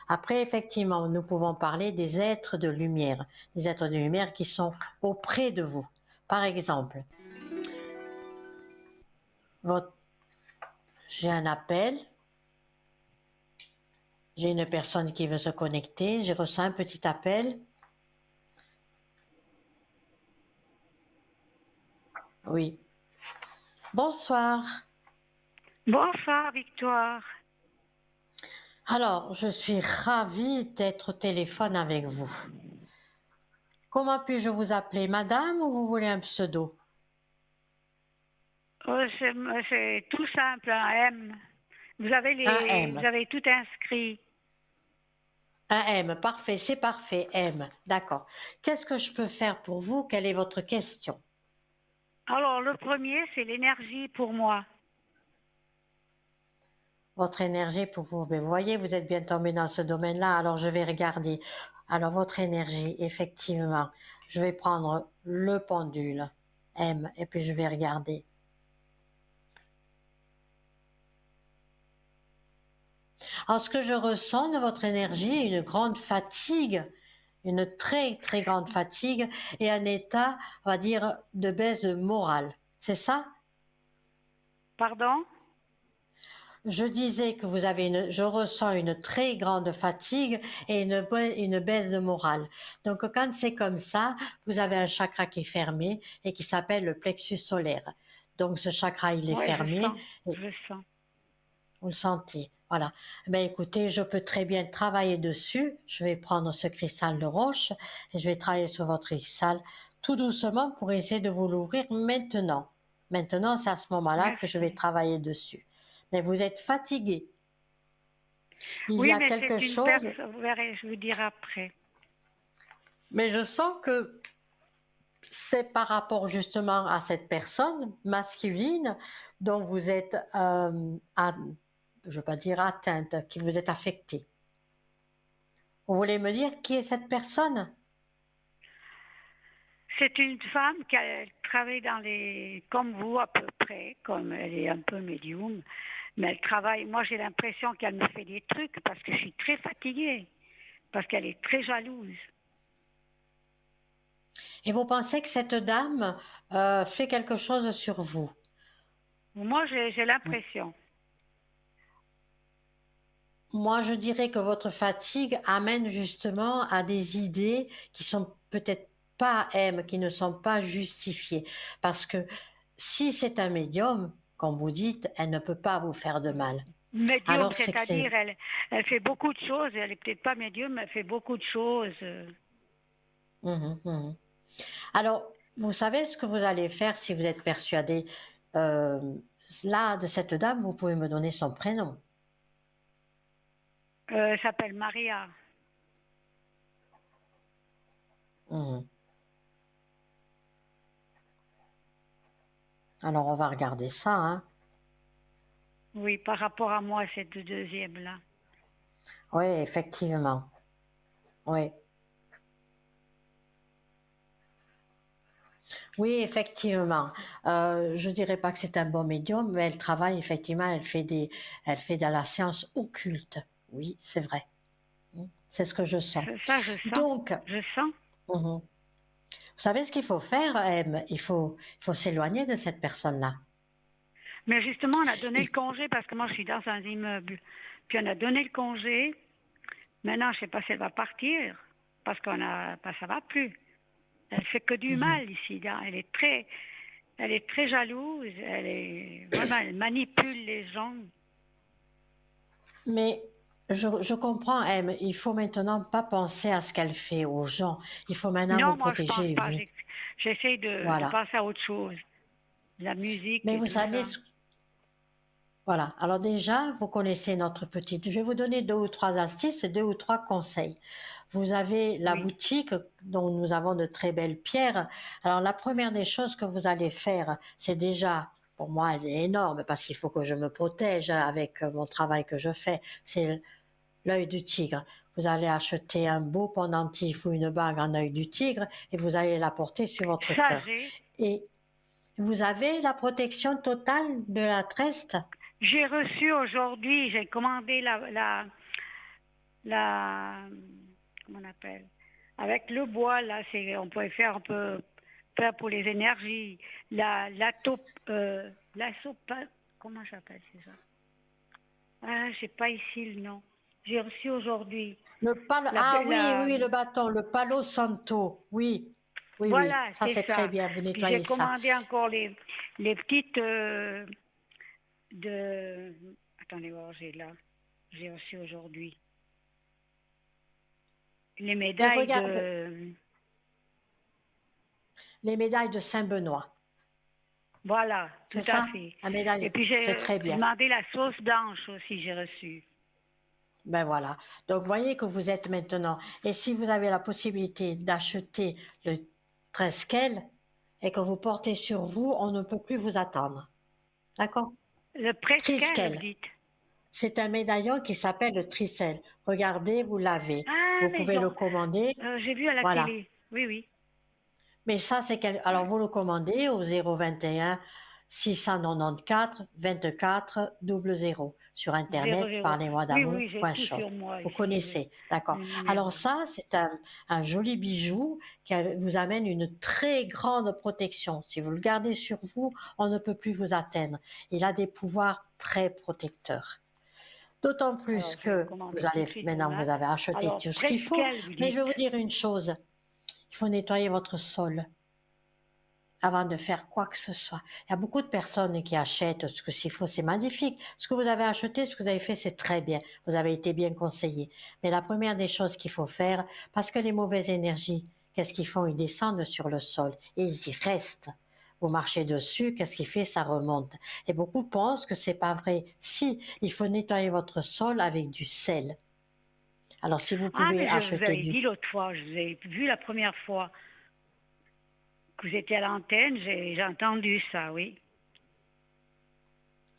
Après, effectivement, nous pouvons parler des êtres de lumière, des êtres de lumière qui sont auprès de vous. Par exemple, j'ai un appel, j'ai une personne qui veut se connecter, j'ai reçu un petit appel. Oui. Bonsoir. Bonsoir Victoire. Alors, je suis ravie d'être au téléphone avec vous. Comment puis-je vous appeler, madame, ou vous voulez un pseudo? C'est tout simple, un M. Vous avez tout inscrit. Un M, parfait, c'est parfait, M, d'accord. Qu'est-ce que je peux faire pour vous? Quelle est votre question? Alors, le premier, c'est l'énergie pour moi. Votre énergie pour vous, mais vous voyez, vous êtes bien tombé dans ce domaine-là, alors je vais regarder. Alors, votre énergie, effectivement, je vais prendre le pendule, M, et puis je vais regarder. Alors, ce que je ressens de votre énergie, une grande fatigue, une très, très grande fatigue et un état, on va dire, de baisse morale. C'est ça? Pardon? Je disais que je ressens une très grande fatigue et une baisse de morale. Donc, quand c'est comme ça, vous avez un chakra qui est fermé et qui s'appelle le plexus solaire. Donc, ce chakra, il est Oui, fermé. je sens. Vous le sentez. Voilà. Ben, écoutez, je peux très bien travailler dessus. Je vais prendre ce cristal de roche et je vais travailler sur votre cristal tout doucement pour essayer de vous l'ouvrir maintenant. Maintenant, c'est à ce moment-là que je vais Merci. travailler dessus. Mais vous êtes fatigué. Il y Oui, a mais quelque c'est une chose, personne, vous verrez, je vous dirai après. mais je sens que c'est par rapport justement à cette personne masculine dont vous êtes, je ne veux pas dire atteinte, qui vous est affectée. Vous voulez me dire qui est cette personne? C'est une femme qui travaille comme vous à peu près, comme elle est un peu médium, mais elle travaille, moi j'ai l'impression qu'elle me fait des trucs parce que je suis très fatiguée, parce qu'elle est très jalouse. Et vous pensez que cette dame fait quelque chose sur vous? Moi j'ai l'impression. Moi, je dirais que votre fatigue amène justement à des idées qui sont peut-être pas M, qui ne sont pas justifiées. Parce que si c'est un médium, comme vous dites, elle ne peut pas vous faire de mal. Médium, Alors c'est que c'est... c'est-à-dire elle fait beaucoup de choses, elle est peut-être pas médium, mais elle fait beaucoup de choses. Mhm, mhm. Alors, vous savez ce que vous allez faire si vous êtes persuadé euh, là de cette dame, vous pouvez me donner son prénom. Elle s'appelle Maria. Mhm. Alors, on va regarder ça, hein. Oui, par rapport à moi, cette deuxième-là. Oui, effectivement. Oui. Oui, effectivement. Je dirais pas que c'est un bon médium, mais elle travaille effectivement, elle fait de la science occulte. Oui, c'est vrai. C'est ce que je sens. Ça, je sens. Donc, Je sens. vous savez ce qu'il faut faire, Em? Il faut s'éloigner de cette personne-là. Mais justement, on a donné le congé parce que moi, je suis dans un immeuble. Puis on a donné le congé. Maintenant, je ne sais pas si elle va partir parce ça va plus. Elle fait que du Mhm. mal ici. Elle est très jalouse. Vraiment, elle manipule les gens. Mais je comprends, M. Il faut maintenant pas penser à ce qu'elle fait aux gens. Il faut maintenant vous Non, moi, je pense protéger, pas. vous. J'essaie de Voilà. penser à autre chose. La musique Mais et vous tout savez, ça. voilà. Alors déjà, vous connaissez notre petite. Je vais vous donner 2 ou 3 astuces, 2 ou 3 conseils. Vous avez la Oui. boutique dont nous avons de très belles pierres. Alors la première des choses que vous allez faire, c'est déjà, pour moi, elle est énorme parce qu'il faut que je me protège avec mon travail que je fais. C'est l'œil du tigre. Vous allez acheter un beau pendentif ou une bague en œil du tigre et vous allez la porter sur votre Ça, cœur. Et vous avez la protection totale de la treste. j'ai reçu aujourd'hui, j'ai commandé la, comment on appelle, avec le bois, là, on peut faire, pour les énergies, la soupe, comment j'appelle c'est ça? Ah, j'ai pas ici le nom. J'ai reçu aujourd'hui Ah oui, oui, la, oui, le bâton, le Palo Santo. Oui, oui, oui. voilà, Ça, c'est c'est très ça. bien. Vous Puis j'ai nettoyez ça. commandé encore les petites attendez voir, j'ai reçu aujourd'hui les Et médailles regarde, de, les médailles de Saint-Benoît. voilà, tout C'est à ça? fait. La médaille, Et puis c'est j'ai très bien. demandé la sauce blanche aussi, j'ai reçu. Ben voilà. Donc, voyez que vous êtes maintenant. Et si vous avez la possibilité d'acheter le Treskel et que vous portez sur vous, on ne peut plus vous attendre. D'accord? Le presqu'elle, vous Triskel. dites. C'est un médaillon qui s'appelle le Tricel. Regardez, vous l'avez. Ah, Vous mais pouvez le commander. j'ai vu à la Voilà. télé. Oui, oui. Mais ça, c'est alors vous le commandez au 021 694 24 00 sur Zéro, Internet, zéro. parlez-moi Oui, oui, j'ai tout d'amour.shop. sur moi Vous ici, connaissez, d'accord. le Alors numéro. ça, c'est un joli bijou qui vous amène une très grande protection. Si vous le gardez sur vous, on ne peut plus vous atteindre. Il a des pouvoirs très protecteurs. D'autant plus Alors, je vais le que vous commander tout allez, de suite, maintenant Jonathan. vous avez acheté Alors, tout ce qu'il faut, presqu'elle, vous mais je vais dites. vous dire une chose, il faut nettoyer votre sol avant de faire quoi que ce soit. Il y a beaucoup de personnes qui achètent ce que s'il faut, c'est magnifique. Ce que vous avez acheté, ce que vous avez fait, c'est très bien. Vous avez été bien conseillé. Mais la première des choses qu'il faut faire, parce que les mauvaises énergies, qu'est-ce qu'ils font? Ils descendent sur le sol et ils y restent. Vous marchez dessus, qu'est-ce qu'il fait? Ça remonte. Et beaucoup pensent que c'est pas vrai. Si, il faut nettoyer votre sol avec du sel. Alors, si vous Ah, pouvez mais je vous acheter avais du... dit l'autre fois, je vous ai vu la première fois que vous étiez à l'antenne, j'ai entendu ça, oui.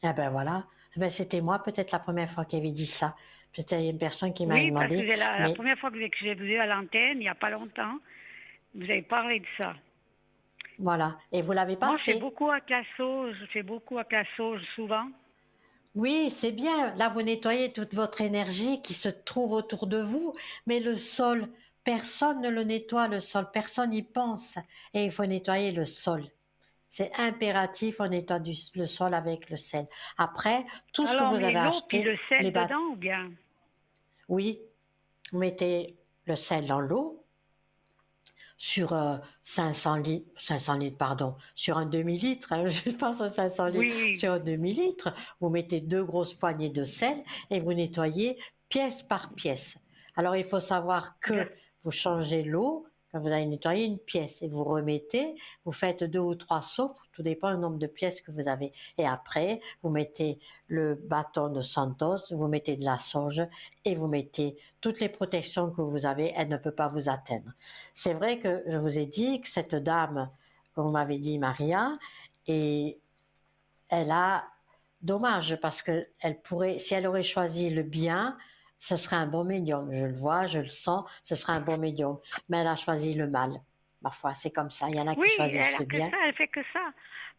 Eh ben voilà. Eh ben, c'était moi peut-être la première fois qui avait dit ça. C'était une personne qui m'a Oui, parce que demandé, c'est la mais première fois que j'ai vu à l'antenne, il n'y a pas longtemps, vous avez parlé de ça. voilà. Et vous l'avez pas Moi, je fais fait. beaucoup avec la sauge, je fais beaucoup avec la sauge souvent. Oui, c'est bien. Là, vous nettoyez toute votre énergie qui se trouve autour de vous, mais le sol, personne ne le nettoie, le sol, personne n'y pense. Et il faut nettoyer le sol. C'est impératif, on nettoie le sol avec le sel. Après, tout ce que Alors, vous on met avez l'eau puis acheté, le sel les bâtons, dedans ou bien? oui, vous mettez le sel dans l'eau, sur 500 litres, pardon, sur un demi-litre, hein, je pense à 500 litres, Oui, oui. sur un demi-litre, vous mettez 2 grosses poignées de sel et vous nettoyez pièce par pièce. Alors il faut savoir que vous changez l'eau quand vous allez nettoyer une pièce et vous remettez, vous faites 2 ou 3 sauts, tout dépend du nombre de pièces que vous avez. Et après, vous mettez le bâton de Santos, vous mettez de la sauge et vous mettez toutes les protections que vous avez, elle ne peut pas vous atteindre. C'est vrai que je vous ai dit que cette dame, que vous m'avez dit Maria, et elle a, dommage parce que elle pourrait, si elle aurait choisi le bien, ce serait un bon médium. Je le vois, je le sens, ce serait un bon médium. Mais elle a choisi le mal. Parfois, c'est comme ça. Il y en a qui Oui, elle choisissent a le que bien. ça, elle fait que ça.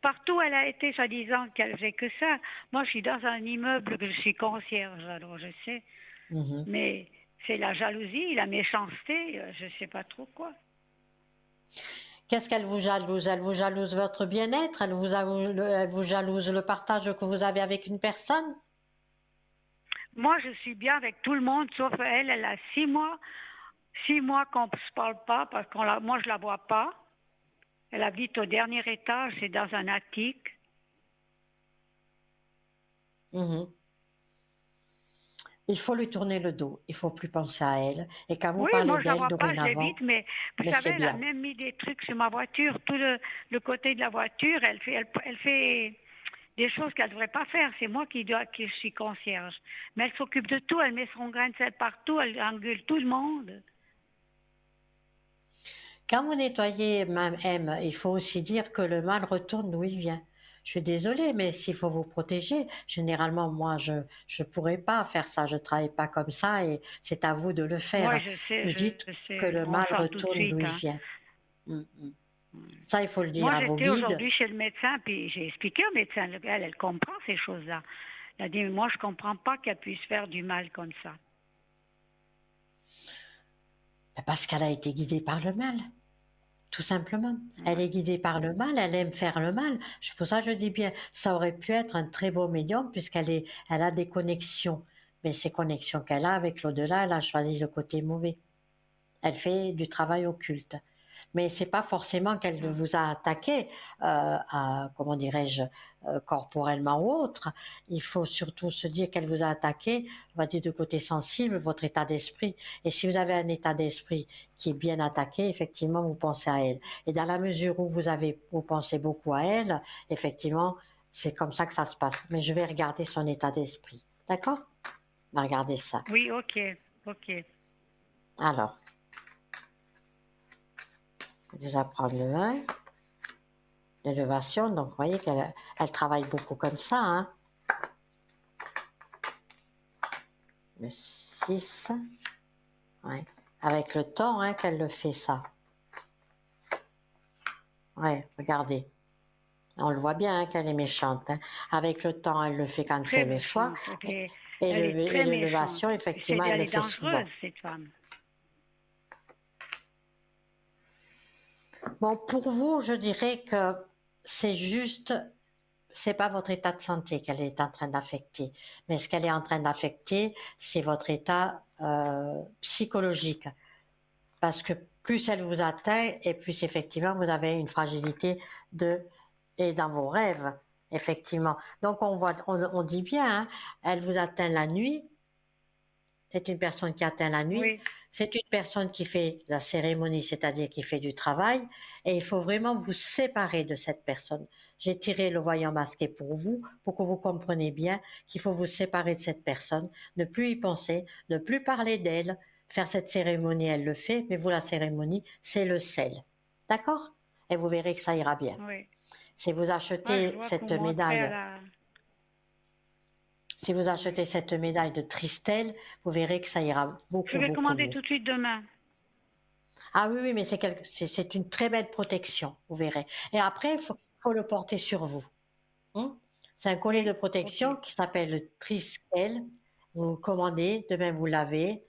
Partout, elle a été soi-disant qu'elle fait que ça. Moi, je suis dans un immeuble que je suis concierge, alors je sais. Mhm. Mais c'est la jalousie, la méchanceté, je ne sais pas trop quoi. Qu'est-ce qu'elle vous jalouse? Elle vous jalouse votre bien-être? Elle vous jalouse le partage que vous avez avec une personne? Moi, je suis bien avec tout le monde, sauf elle. Elle a 6 mois qu'on ne se parle pas parce que moi, je la vois pas. Elle habite au dernier étage, c'est dans un attique. Mhm. Il faut lui tourner le dos. Il faut plus penser à elle. Et quand vous Oui, parlez moi, je la d'elle vois pas, je dorénavant, l'évite, mais vous mais savez, c'est elle a bien. même mis des trucs sur ma voiture. Tout le côté de la voiture, elle fait des choses qu'elle ne devrait pas faire. C'est moi qui suis concierge. Mais elle s'occupe de tout. Elle met son grain de sel partout. Elle engueule tout le monde. Quand vous nettoyez, Mme M, il faut aussi dire que le mal retourne d'où il vient. Je suis désolée, mais s'il faut vous protéger, généralement, moi, je pourrais pas faire ça. Je travaille pas comme ça et c'est à vous de le Oui, faire. je sais, Vous dites je que sais. le On mal sent tout de retourne d'où suite, il hein. vient. Ça, il faut le dire Moi, à vos j'étais guides. aujourd'hui chez le médecin, puis j'ai expliqué au médecin, elle comprend ces choses-là. Elle a dit, moi, je ne comprends pas qu'elle puisse faire du mal comme ça. Parce qu'elle a été guidée par le mal. Tout simplement. Elle Ouais. est guidée par le mal, elle aime faire le mal. C'est pour ça que je dis bien, ça aurait pu être un très beau médium elle a des connexions. Mais ces connexions qu'elle a avec l'au-delà, elle a choisi le côté mauvais. Elle fait du travail occulte. Mais c'est pas forcément qu'elle Ouais. vous a attaqué, comment dirais-je, corporellement ou autre. Il faut surtout se dire qu'elle vous a attaqué, on va dire du côté sensible, votre état d'esprit. Et si vous avez un état d'esprit qui est bien attaqué, effectivement, vous pensez à elle. Et dans la mesure où vous pensez beaucoup à elle, effectivement, c'est comme ça que ça se passe. Mais je vais regarder son état d'esprit. D'accord? On va regarder ça. Oui, ok, ok. Alors, déjà prendre le 1. L'élévation, donc vous voyez elle travaille beaucoup comme ça, hein. Le 6, ouais. Avec le temps, hein, qu'elle le fait ça. Ouais, regardez. On le voit bien, hein, qu'elle est méchante, hein. Avec le temps, elle le fait quand Très c'est le choix. méchante. Elle est Et très méchante. l'élévation, effectivement, elle Elle le est fait dangereuse, souvent. cette femme. Bon, pour vous, je dirais que c'est juste, c'est pas votre état de santé qu'elle est en train d'affecter, mais ce qu'elle est en train d'affecter, c'est votre état psychologique. Parce que plus elle vous atteint, et plus effectivement vous avez une fragilité et dans vos rêves, effectivement. Donc on dit bien, hein, elle vous atteint la nuit, c'est une personne qui atteint la nuit, Oui. c'est une personne qui fait la cérémonie, c'est-à-dire qui fait du travail, et il faut vraiment vous séparer de cette personne. J'ai tiré le voyant masqué pour vous, pour que vous compreniez bien qu'il faut vous séparer de cette personne, ne plus y penser, ne plus parler d'elle, faire cette cérémonie, elle le fait, mais vous, la cérémonie, c'est le sel. D'accord? Et vous verrez que ça ira bien. Oui. Si vous Moi, je achetez dois vous cette montrer à médaille, la... si vous achetez Oui. cette médaille de Tristel, vous verrez que ça ira Je beaucoup, vais beaucoup commander mieux. tout de suite demain. Ah oui, oui, mais c'est une très belle protection, vous verrez. Et après, faut le porter sur vous. Hein. C'est un collier de Oui, ok. protection qui s'appelle le Triskel. Vous commandez, demain vous l'avez.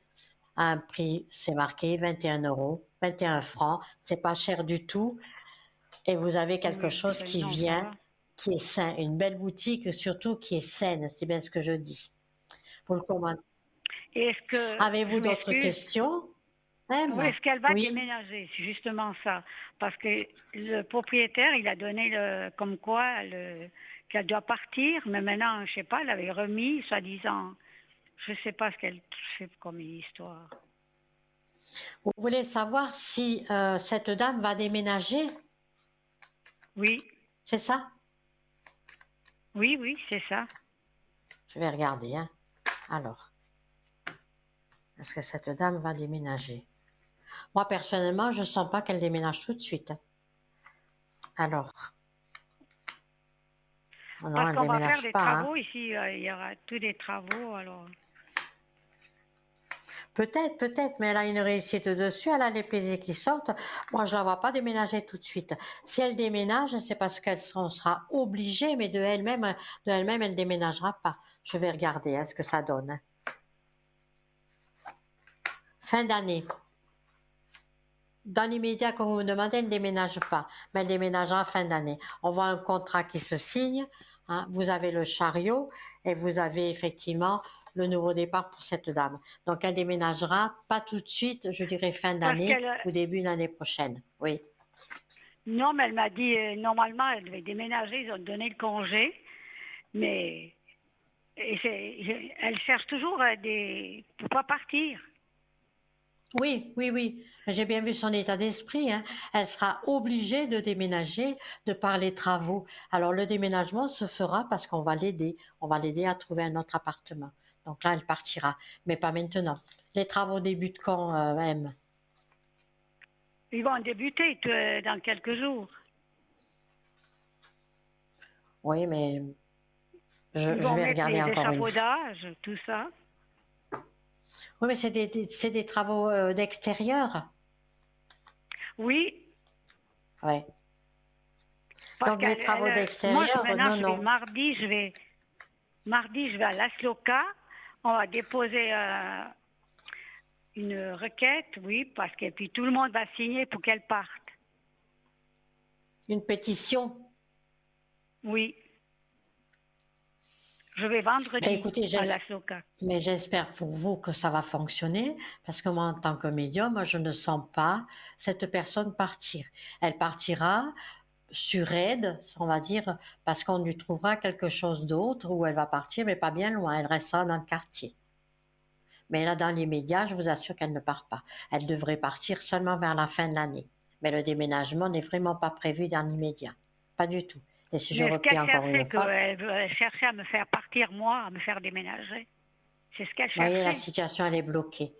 À un prix, c'est marqué 21 euros, 21 francs. C'est pas cher du tout. Et vous avez quelque Oui, chose qui non, ça vient, va. qui est sain. Une belle boutique, surtout qui est saine. C'est bien ce que je dis. Vous le commandez. Et est-ce que, Avez-vous je d'autres m'excuse, questions? oui, Même? est-ce qu'elle va Oui. déménager? C'est justement ça. Parce que le propriétaire, il a donné comme quoi qu'elle doit partir, mais maintenant, je sais pas, elle avait remis, soi-disant, je sais pas ce qu'elle fait comme histoire. Vous voulez savoir si cette dame va déménager? Oui, C'est ça? oui, oui, c'est ça. Je vais regarder, hein. Alors, est-ce que cette dame va déménager? Moi, personnellement, je ne sens pas qu'elle déménage tout de suite, hein. Alors, non, Parce elle ne qu'on va faire déménage des pas, hein. travaux ici, il y aura tous des travaux, alors. Peut-être, mais elle a une réussite dessus, elle a les plaisirs qui sortent. Moi, je ne la vois pas déménager tout de suite. Si elle déménage, c'est parce qu'elle sera obligée, mais de elle-même, elle ne déménagera pas. Je vais regarder, hein, ce que ça donne, hein. Fin d'année. Dans l'immédiat, comme vous me demandez, elle ne déménage pas, mais elle déménagera fin d'année. On voit un contrat qui se signe, hein. Vous avez le chariot et vous avez effectivement le nouveau départ pour cette dame. Donc elle déménagera pas tout de suite, je dirais fin Parce d'année qu'elle, ou début d'année prochaine. Oui. non, mais elle m'a dit, normalement, elle devait déménager, ils ont donné le congé, mais elle cherche toujours pour pas partir. Oui, oui, oui. J'ai bien vu son état d'esprit, hein. Elle sera obligée de déménager de par les travaux. Alors le déménagement se fera parce qu'on va l'aider. On va l'aider à trouver un autre appartement. Donc là, elle partira, mais pas maintenant. Les travaux débutent quand, M? Ils vont débuter dans quelques jours. Oui, mais Ils je vont vais mettre les regarder encore une fois. échafaudages, tout ça. Oui, mais c'est des travaux d'extérieur. Oui, Ouais. parce Donc les qu'travaux moi, d'extérieur, maintenant, non, non. mardi, je vais à l'ASLOCA. On va déposer une requête, oui, parce que puis tout le monde va signer pour qu'elle parte. Une pétition. Oui, je vais Ben, vendredi écoutez, à l'ASLOCA. mais j'espère pour vous que ça va fonctionner, parce que moi, en tant que médium, moi, je ne sens pas cette personne partir. Elle partira sur aide, on va dire, parce qu'on lui trouvera quelque chose d'autre où elle va partir, mais pas bien loin. Elle restera dans le quartier. Mais là, dans les médias, je vous assure qu'elle ne part pas. Elle devrait partir seulement vers la fin de l'année. Mais le déménagement n'est vraiment pas prévu dans l'immédiat. Pas du tout. Et si je Mais ce repliais qu'elle encore une cherchait, fois, elle cherchait à me faire partir, moi, à me faire déménager. C'est ce qu'elle vous voyez, la cherchait. situation, elle est bloquée.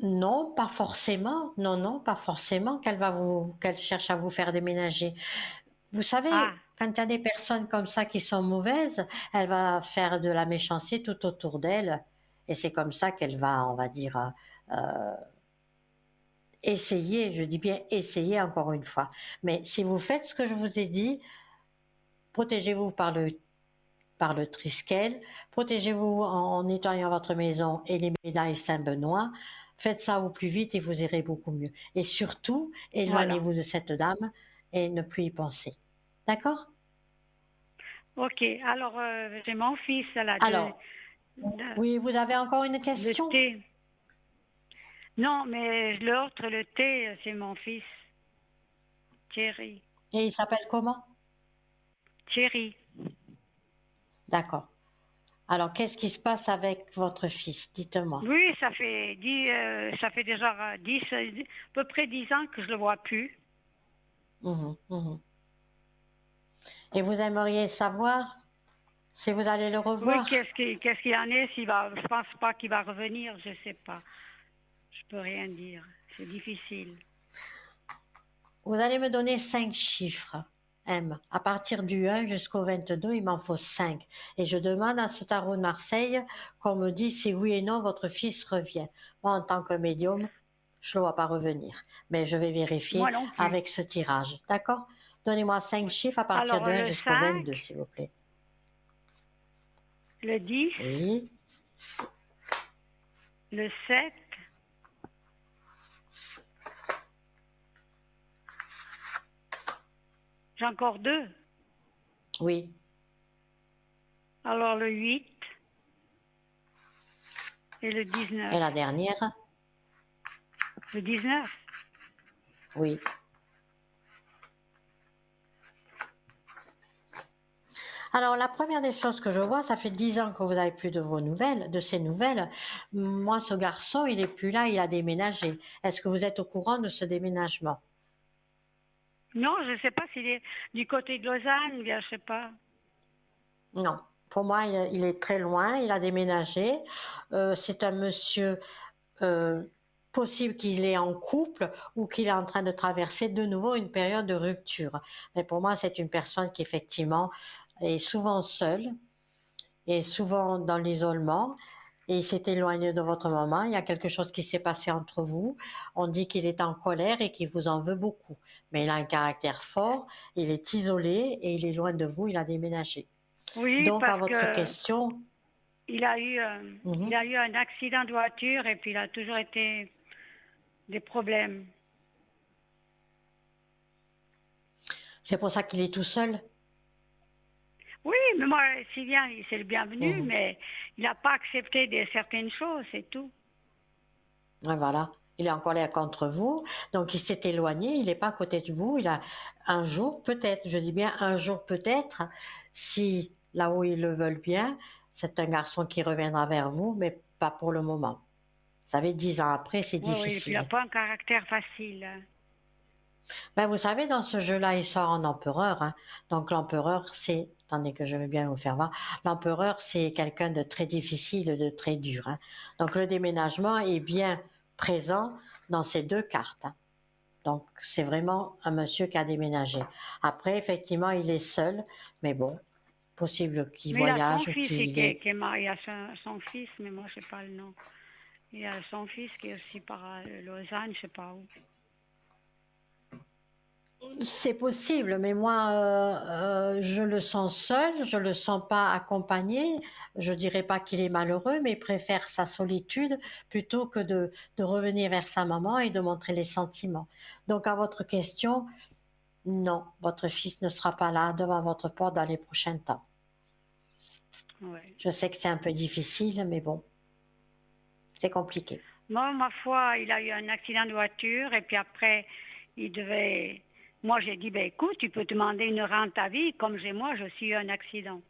Non, pas forcément. Non, non, pas forcément qu'elle cherche à vous faire déménager. Vous Ah, savez, quand il y a des personnes comme ça qui sont mauvaises, elle va faire de la méchanceté tout autour d'elle. Et c'est comme ça qu'elle va, on va dire, essayer, je dis bien essayer encore une fois. Mais si vous faites ce que je vous ai dit, protégez-vous par le Triskel, protégez-vous en nettoyant votre maison et les médailles Saint-Benoît. Faites ça au plus vite et vous irez beaucoup mieux. Et surtout, voilà. éloignez-vous de cette dame et ne plus y penser. D'accord? Ok, alors j'ai mon fils, Alors, le, oui, vous avez encore une le question? thé. Non, mais l'autre, le thé, c'est mon fils, Thierry. Et il s'appelle comment? Thierry. D'accord. Alors, qu'est-ce qui se passe avec votre fils? Dites-moi. Oui, ça fait déjà à peu près 10 ans que je le vois plus. Mhm, mhm. Et vous aimeriez savoir si vous allez le Oui, revoir? qu'est-ce qu'il en est, je pense pas qu'il va revenir, je sais pas. Je peux rien dire. C'est difficile. Vous allez me donner 5 chiffres, M. À partir du 1 jusqu'au 22, il m'en faut 5. Et je demande à ce tarot de Marseille qu'on me dise si oui et non votre fils revient. Moi, en tant que médium, je ne le vois pas revenir. Mais je vais Moi vérifier non plus. avec ce tirage. D'accord? Donnez-moi 5 Oui. chiffres à partir Alors de 1 le jusqu'au 22, 5, s'il vous plaît. le 10, Oui, le 7, j'ai encore deux. oui. Alors le 8 et le Et 19. la dernière? Le 19. Oui. Alors, la première des choses que je vois, ça fait 10 ans que vous n'avez plus de vos nouvelles, de ces nouvelles. Moi, ce garçon, il est plus là, il a déménagé. Est-ce que vous êtes au courant de ce déménagement? Non, je ne sais pas s'il est du côté de Lausanne, ou bien je sais pas. Non. Pour moi, il est très loin, il a déménagé. C'est un monsieur euh, possible qu'il est en couple ou qu'il est en train de traverser de nouveau une période de rupture. Mais pour moi, c'est une personne qui effectivement est souvent seule et souvent dans l'isolement. Et il s'est éloigné de votre maman. Il y a quelque chose qui s'est passé entre vous. On dit qu'il est en colère et qu'il vous en veut beaucoup. Mais il a un caractère fort, il est isolé et il est loin de vous, il a déménagé. Oui, Donc, à parce votre que question, il mhm, a eu un accident de voiture et puis il a toujours été des problèmes. C'est pour ça qu'il est tout seul? Oui, mais moi, s'il vient, c'est le bienvenu, Mhm. mais il n'a pas accepté certaines choses, c'est tout. Ouais, voilà. Il est en colère contre vous, donc il s'est éloigné, il n'est pas à côté de vous. Il a un jour, peut-être, je dis bien un jour peut-être, si là où ils le veulent bien, c'est un garçon qui reviendra vers vous, mais pas pour le moment. Vous savez, 10 ans après, c'est Oui, oui, et puis il n'a difficile. pas un caractère facile, hein. Ben, vous savez, dans ce jeu-là, il sort en empereur, hein. Donc l'empereur, c'est, attendez que je vais bien vous faire voir, l'empereur, c'est quelqu'un de très difficile, de très dur, hein. Donc le déménagement est bien présent dans ces deux cartes, hein. Donc c'est vraiment un monsieur qui a déménagé. Après, effectivement, il est seul, mais bon, possible qu'il Mais il a son voyage ou fils qu'il qui est... est marié à son fils, mais moi, je sais pas le nom. Il a son fils qui est aussi par Lausanne, je sais pas où. C'est possible, mais moi, je le sens seul, je le sens pas accompagné. Je dirais pas qu'il est malheureux, mais il préfère sa solitude plutôt que de revenir vers sa maman et de montrer les sentiments. Donc, à votre question, non, votre fils ne sera pas là devant votre porte dans les prochains temps. Ouais. Je sais que c'est un peu difficile, mais bon, c'est compliqué. Moi, ma foi, il a eu un accident de voiture et puis après, il devait... Moi, j'ai dit, ben écoute, tu peux demander une rente à vie, comme moi, je suis eu un accident.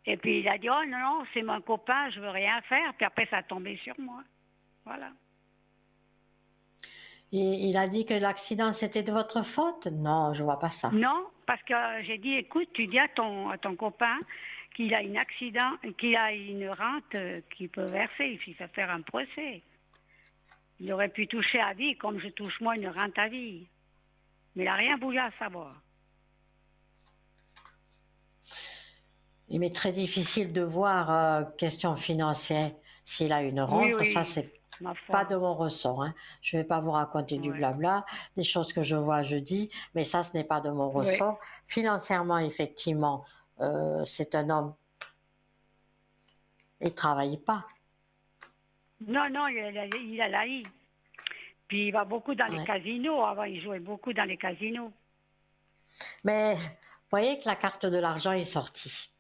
Et puis il a dit, oh non, non, c'est mon copain, je veux rien faire. Puis après, ça a tombé sur moi. Voilà. Et il a dit que l'accident, c'était de votre faute? Non, je vois pas ça. Non, parce que j'ai dit, écoute, tu dis à ton copain qu'il a un accident, qu'il a une rente qu'il peut verser, il va faire un procès. Il aurait pu toucher à vie comme je touche moi une rente à vie. Mais il n'a rien voulu à savoir. Il m'est très difficile de voir, question financière, s'il a une Oui, rente, ça oui, c'est ma pas foi. de mon ressort, hein. Je vais pas vous raconter du Ouais. blabla, des choses que je vois, je dis, mais ça ce n'est pas de mon Oui. ressort. Financièrement, effectivement, c'est un homme, il travaille pas. Non, non, il a la I. Puis il va beaucoup dans les Ouais. casinos. Avant, il jouait beaucoup dans les casinos. Mais vous voyez que la carte de l'argent est sortie.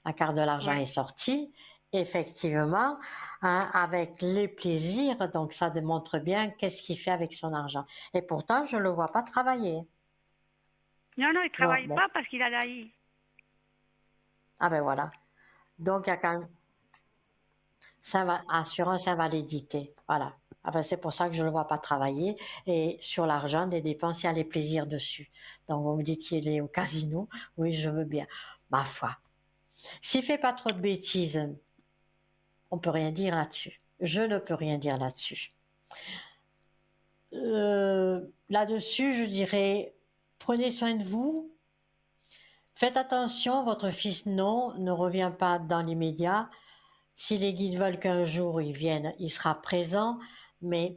La carte de l'argent Oui. est sortie, effectivement, hein, avec les plaisirs, donc ça démontre bien qu'est-ce qu'il fait avec son argent. Et pourtant, je ne le vois pas travailler. Non, non, il ne Bon, travaille bon. pas parce qu'il a la I. Ah ben voilà. Donc, il y a quand même assurance invalidité. Voilà. Ah ben, c'est pour ça que je ne le vois pas travailler. Et sur l'argent des dépenses, il y a les plaisirs dessus. Donc, vous me dites qu'il est au casino. Oui, je veux bien. Ma foi. S'il fait pas trop de bêtises, on peut rien dire là-dessus. Je ne peux rien dire là-dessus. Là-dessus, je dirais, prenez soin de vous. Faites attention, votre fils, non, ne revient pas dans l'immédiat. Si les guides veulent qu'un jour il vienne, il sera présent, mais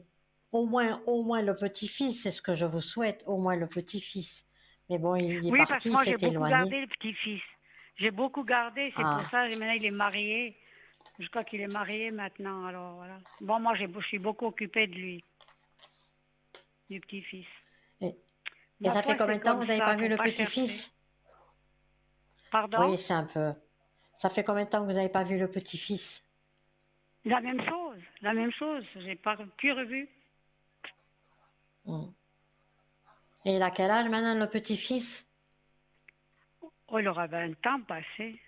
au moins le petit-fils, c'est ce que je vous souhaite, au moins le petit-fils. Mais bon, il est Oui, parce que parti, il moi, s'est j'ai beaucoup éloigné. gardé le petit-fils. J'ai beaucoup gardé, c'est pour Ah, ça. Maintenant, il est marié. Je crois qu'il est marié maintenant, alors voilà. Bon, moi, je suis beaucoup occupée de lui, du petit-fils. et, et Ma ça fait foi, combien c'est de temps que comme vous n'avez ça, pas vu faut le pas chercher. petit-fils? Pardon? Oui, c'est un peu. Ça fait combien de temps que vous n'avez pas vu le petit-fils? La même chose, la même chose. J'ai pas plus revu. Hmm. Et il a quel âge maintenant, le petit-fils? Oh, il aura 20 ans passé.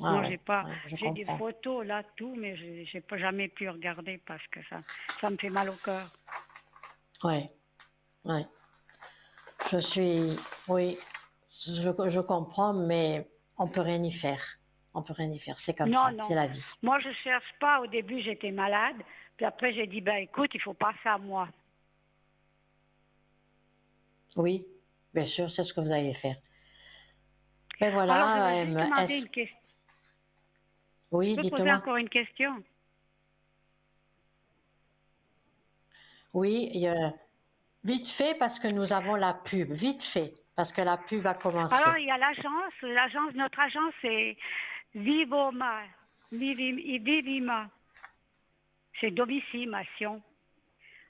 Ah Moi, ouais, ouais, je j'ai des comprends. photos là, tout, mais j'ai pas jamais pu regarder parce que ça me fait mal au cœur. Ouais, ouais. Je suis, oui, je comprends, mais on peut rien y faire. On peut rien y faire. C'est comme Non, ça, c'est non. la vie. Moi, je cherche pas. Au début, j'étais malade. Puis après, j'ai dit, ben écoute, il faut passer à moi. Oui, bien sûr, c'est ce que vous allez faire. Mais Alors, je voilà, veux juste demander est-ce, une question. Je oui, peux poser dites-moi. encore une question? Oui, vite fait parce que nous avons la pub. Vite fait parce que la pub va Alors, commencer. il y a notre agence, c'est Vivoma, Vivima. C'est domiciliation.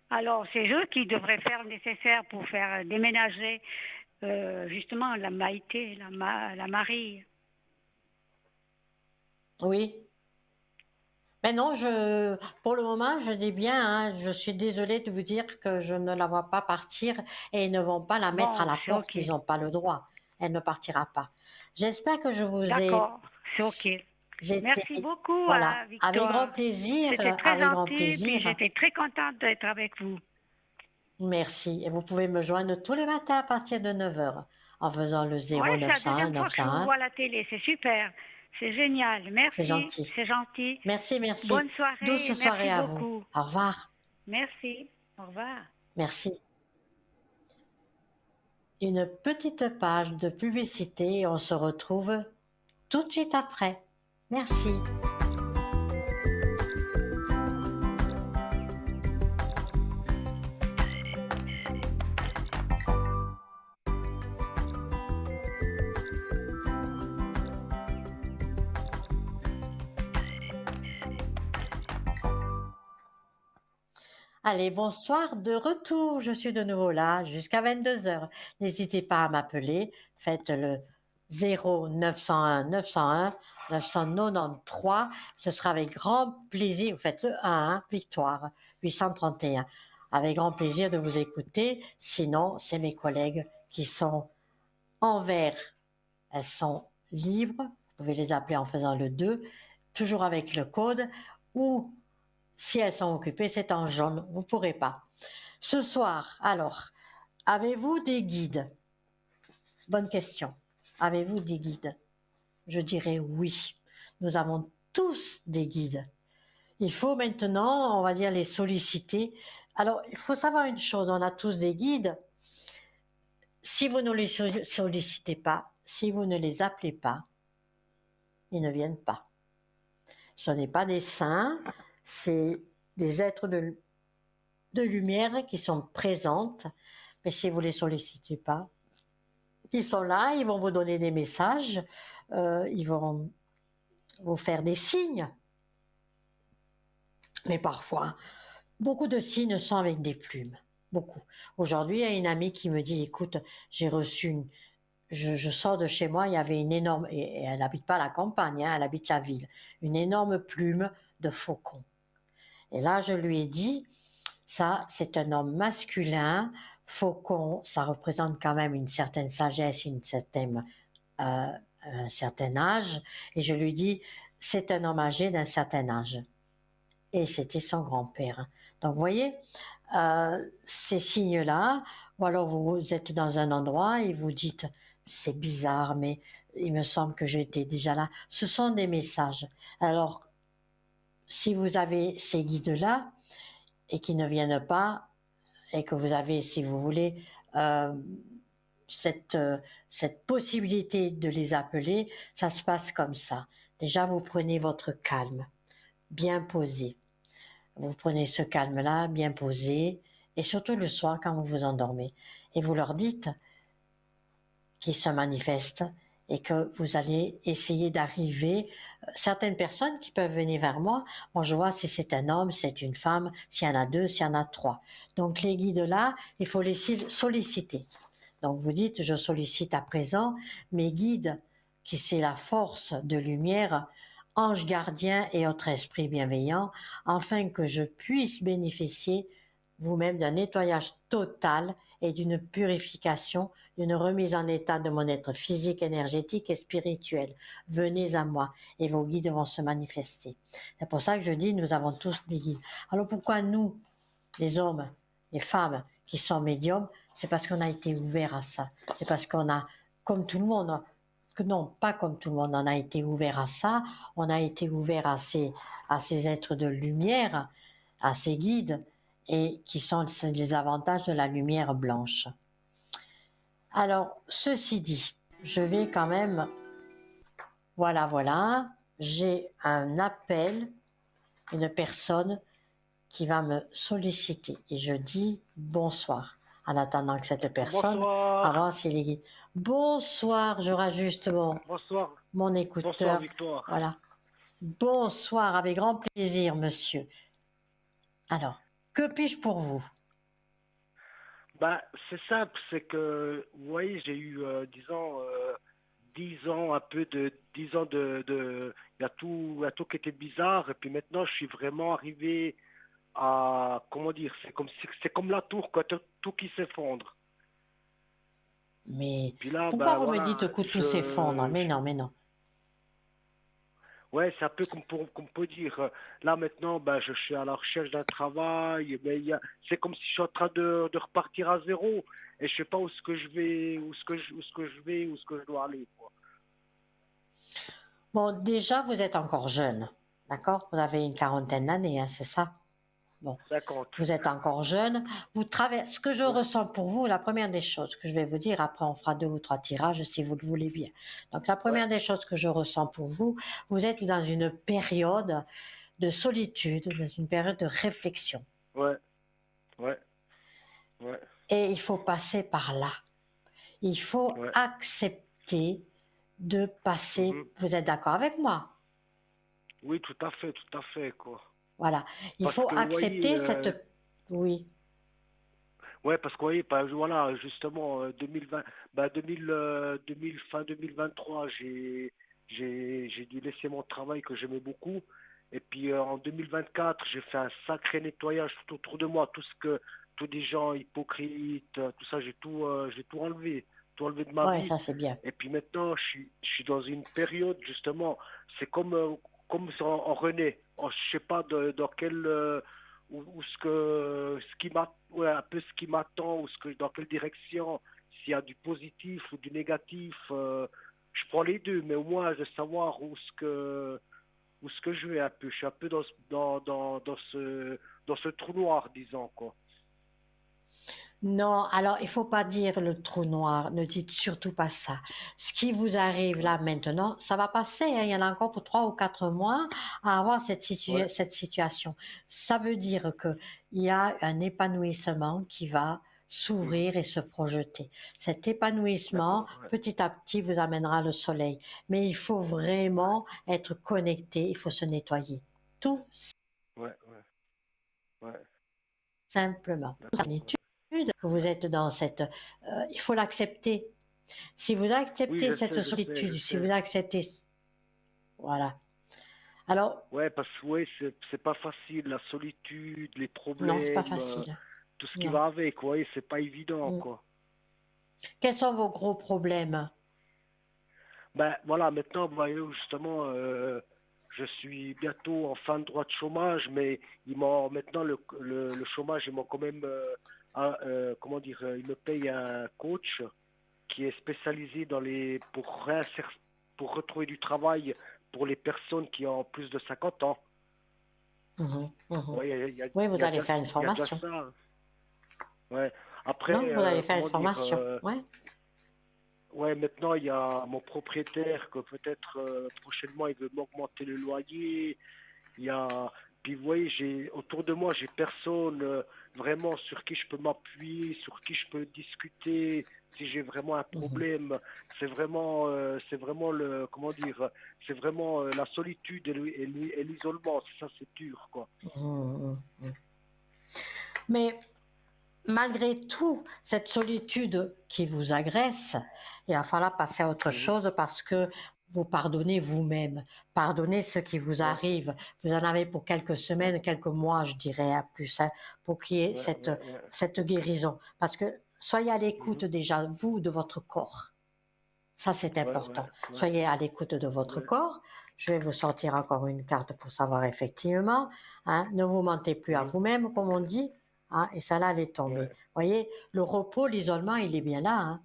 Alors, c'est eux qui devraient faire le nécessaire pour faire déménager justement la Maïté, la Marie. Oui. Mais non, pour le moment, je dis bien, hein, je suis désolée de vous dire que je ne la vois pas partir et ils ne vont pas la mettre à Bon, la c'est porte, ok. ils n'ont pas le droit. Elle ne partira pas. J'espère que je vous ai, D'accord, c'est ok. j'étais, Merci beaucoup, voilà, hein, Victoire. C'était très avec grand gentil, puis plaisir. j'étais très contente d'être avec vous. Merci. Et vous pouvez me joindre tous les matins à partir de 9 heures en faisant le Oui, zéro c'est neuf la cent un deuxième fois neuf que je cent vous un. vois à la télé, c'est super, c'est génial. C'est Merci, gentil. c'est gentil. Merci, merci. Bonne soirée, Douce et soirée merci à vous. beaucoup. Au revoir. Merci, au revoir. Merci. Une petite page de publicité et on se retrouve tout de suite après. Merci. Allez, bonsoir, de retour. Je suis de nouveau là jusqu'à 22 heures. N'hésitez pas à m'appeler. Faites le 0901 901 993. Ce sera avec grand plaisir. Vous faites le 1, Victoire 831. Avec grand plaisir de vous écouter. Sinon, c'est mes collègues qui sont en vert. Elles sont libres. Vous pouvez les appeler en faisant le 2, toujours avec le code, ou si elles sont occupées, c'est en jaune. Vous ne pourrez pas. Ce soir, alors, avez-vous des guides? Bonne question. Avez-vous des guides? Je dirais oui. Nous avons tous des guides. Il faut maintenant, on va dire, les solliciter. Alors, il faut savoir une chose, on a tous des guides. Si vous ne les sollicitez pas, si vous ne les appelez pas, ils ne viennent pas. Ce n'est pas des saints, c'est des êtres de lumière qui sont présentes, mais si vous ne les sollicitez pas, ils sont là, ils vont vous donner des messages, ils vont vous faire des signes, mais parfois, beaucoup de signes sont avec des plumes, beaucoup. Aujourd'hui, il y a une amie qui me dit, écoute, j'ai reçu je sors de chez moi, il y avait une énorme, et elle n'habite pas la campagne, hein, elle habite la ville, une énorme plume de faucon. Et là, je lui ai dit, ça, c'est un homme masculin. Faucon, ça représente quand même une certaine sagesse, un certain âge. Et je lui dis, c'est un homme âgé d'un certain âge. Et c'était son grand-père. Donc, vous voyez, ces signes-là, ou alors vous êtes dans un endroit et vous dites, c'est bizarre, mais il me semble que j'étais déjà là. Ce sont des messages. Alors, si vous avez ces guides-là, et qui ne viennent pas, et que vous avez, si vous voulez, euh, cette, euh, cette possibilité de les appeler, ça se passe comme ça. Déjà, vous prenez votre calme, bien posé. Vous prenez ce calme-là, bien posé, et surtout le soir quand vous vous endormez. Et vous leur dites qu'ils se manifestent et que vous allez essayer d'arriver. Certaines personnes qui peuvent venir vers moi, moi je vois si c'est un homme, si c'est une femme, s'il y en a deux, s'il y en a trois. Donc les guides-là, il faut les solliciter. Donc vous dites, je sollicite à présent mes guides, qui c'est la force de lumière, ange gardien et autres esprits bienveillants, afin que je puisse bénéficier vous-même d'un nettoyage total et d'une purification, d'une remise en état de mon être physique, énergétique et spirituel. Venez à moi et vos guides vont se manifester. C'est pour ça que je dis, nous avons tous des guides. Alors pourquoi nous, les hommes, les femmes qui sont médiums, c'est parce qu'on a été ouvert à ça. C'est parce qu'on a, comme tout le monde, non, pas comme tout le monde, on a été ouvert à ça, on a été ouvert à ces êtres de lumière, à ces guides, et qui sont les avantages de la lumière blanche. Alors, ceci dit, je vais quand même, voilà, j'ai un appel, une personne qui va me solliciter et je dis bonsoir. En attendant que cette personne Bonsoir. avance, il est guide. Bonsoir, je rajuste Bonsoir. mon Bonsoir, écouteur. Victoire. Voilà. Bonsoir, avec grand plaisir, monsieur. Alors, que puis-je pour vous? Bah, c'est simple, c'est que, vous voyez, j'ai eu, disons, 10 ans, un peu de 10 ans il y a tout qui était bizarre, et puis maintenant, je suis vraiment arrivé à, comment dire, c'est comme la tour, quoi, tout qui s'effondre. Mais Puis là, pourquoi ben vous me dites voilà, que tout s'effondre? Mais non, mais non. ouais, c'est un peu comme on peut dire. Là maintenant, ben, je suis à la recherche d'un travail, mais c'est comme si je suis en train de repartir à zéro, et je sais pas où ce que je vais, où ce que je vais, où ce que je dois aller, quoi. Bon, déjà, vous êtes encore jeune, d'accord? Vous avez une quarantaine d'années, hein, c'est ça? Bon, 50. vous êtes encore jeune. Ce que je Ouais, ressens pour vous, la première des choses que je vais vous dire, après on fera 2 ou 3 tirages si vous le voulez bien. Donc la ouais, première des choses que je ressens pour vous, vous êtes dans une période de solitude, dans une période de réflexion. ouais, ouais, ouais, Et il faut passer par là. Il faut ouais. accepter de passer. Mhm. Vous êtes d'accord avec moi? Oui, tout à fait, quoi. Voilà. Il Parce faut que vous voyez, accepter cette... Oui. ouais, parce que vous voyez, voilà, justement, 2020, bah fin 2023, j'ai dû laisser mon travail que j'aimais beaucoup. Et puis en 2024, j'ai fait un sacré nettoyage tout autour de moi, tous des gens hypocrites, tout ça, j'ai tout enlevé de ma Ouais, vie. ça c'est bien. Et puis maintenant, je suis dans une période, justement, c'est comme si on renaît. Je sais pas dans quel, ou ce qui m'a, ouais, un peu ce qui m'attend, dans quelle direction, s'il y a du positif ou du négatif, je prends les deux, mais au moins de savoir où ce que je vais un peu. Je suis un peu dans ce trou noir, disons, quoi. Non, alors il faut pas dire le trou noir, ne dites surtout pas ça. Ce qui vous arrive Ouais, là maintenant, ça va passer, hein, il y en a encore pour 3 ou 4 mois à avoir ouais, cette situation. Ça veut dire que il y a un épanouissement qui va mhm, s'ouvrir et se projeter. Cet épanouissement, d'accord, ouais, petit à petit, vous amènera le soleil. Mais il faut ouais, vraiment être connecté, il faut se nettoyer. Tout ouais, ouais, ouais, simplement. d'accord, ouais. Que vous êtes dans cette... il faut l'accepter. Si vous Oui, acceptez cette je solitude, si sais. vous acceptez... Voilà. Alors, Ouais, parce que ouais, c'est pas facile, la solitude, les non, c'est pas problèmes, facile. tout ce qui Non. va avec, ouais, c'est pas évident, Mm. quoi. Quels sont vos gros problèmes? Ben voilà, maintenant, vous voyez, justement, je suis bientôt en fin de droit de chômage, mais ils m'ont maintenant le chômage, ils m'ont quand même, comment dire, ils me payent un coach qui est spécialisé pour retrouver du travail pour les personnes qui ont plus de 50 ans. Mhm, mhm. Ouais, Oui, vous allez faire une il y a déjà formation. ça. Ouais. Après, Non, vous allez faire une comment dire, formation. Ouais. ouais, maintenant il y a mon propriétaire que peut-être prochainement il veut m'augmenter le loyer. Il y a, puis vous voyez, autour de moi, j'ai personne vraiment sur qui je peux m'appuyer, sur qui je peux discuter si j'ai vraiment un Mhm, problème. C'est vraiment comment dire, c'est vraiment la solitude et l'isolement. Ça, c'est dur, quoi. mhm, mhm. Mais malgré tout, cette solitude qui vous agresse, il va falloir passer à autre Mhm. chose parce que vous pardonnez vous-même. Pardonnez ce qui vous Ouais, arrive. Vous en avez pour quelques ouais, semaines, quelques mois, je dirais, à plus, hein, pour qu'il y ait ouais, ouais, ouais. cette guérison. Parce que soyez à l'écoute Mhm. déjà, vous, de votre corps. Ça, c'est Ouais, ouais, important. ouais, Soyez à l'écoute de votre ouais. corps. Je vais vous sortir encore une carte pour savoir effectivement. Hein, ne vous mentez plus à Mhm. vous-même, comme on dit. Hein, et ça là, elle est tombée. Ouais, Vous voyez, le repos, l'isolement, il est bien là. Hein,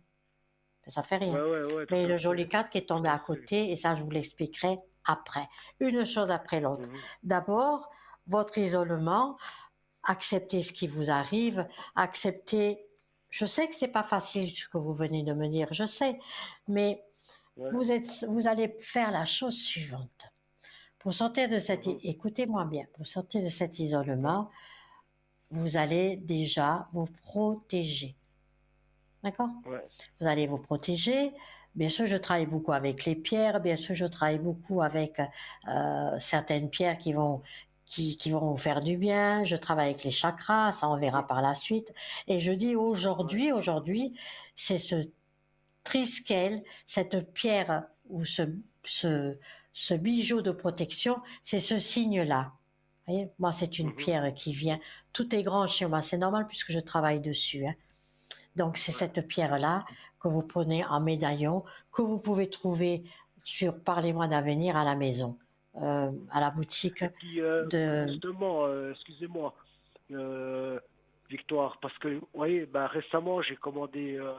ça fait ouais, rien. ouais, ouais, Mais tout à le joli fait, carte qui est tombé tout à à fait. côté, et ça, je vous l'expliquerai après. Une chose après l'autre. Mhm. D'abord, votre isolement, acceptez ce qui vous arrive, acceptez. Je sais que c'est pas facile ce que vous venez de me dire, je sais, mais Ouais, vous allez faire la chose suivante. Pour sortir de mhm. écoutez-moi bien, pour sortir de cet Ouais, isolement, vous allez déjà vous protéger. D'accord? ouais, Vous allez vous protéger. Bien sûr, je travaille beaucoup avec les pierres. Bien sûr, je travaille beaucoup avec certaines pierres qui vont vous faire du bien. Je travaille avec les chakras, ça on verra par la suite. Et je dis aujourd'hui, c'est ce triskel, cette pierre ou ce bijou de protection, c'est ce signe-là. Vous voyez, moi, c'est une pierre qui vient. Tout est grand chez moi, c'est normal puisque je travaille dessus. Hein. Donc, c'est cette pierre-là que vous prenez en médaillon, que vous pouvez trouver sur Parlez-moi d'avenir à la maison, à la boutique Et puis, de... justement, excusez-moi, Victoire, parce que, vous voyez, ben, récemment, j'ai commandé un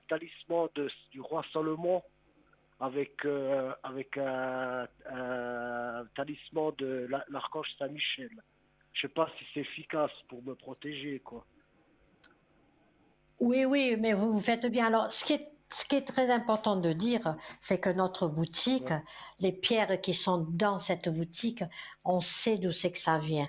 talisman du roi Salomon avec un talisman de l'archange Saint-Michel. Je sais pas si c'est efficace pour me protéger, quoi. Oui, oui, mais vous faites bien. Alors, ce qui est très important de dire, c'est que notre boutique, Ouais. les pierres qui sont dans cette boutique, on sait d'où c'est que ça vient.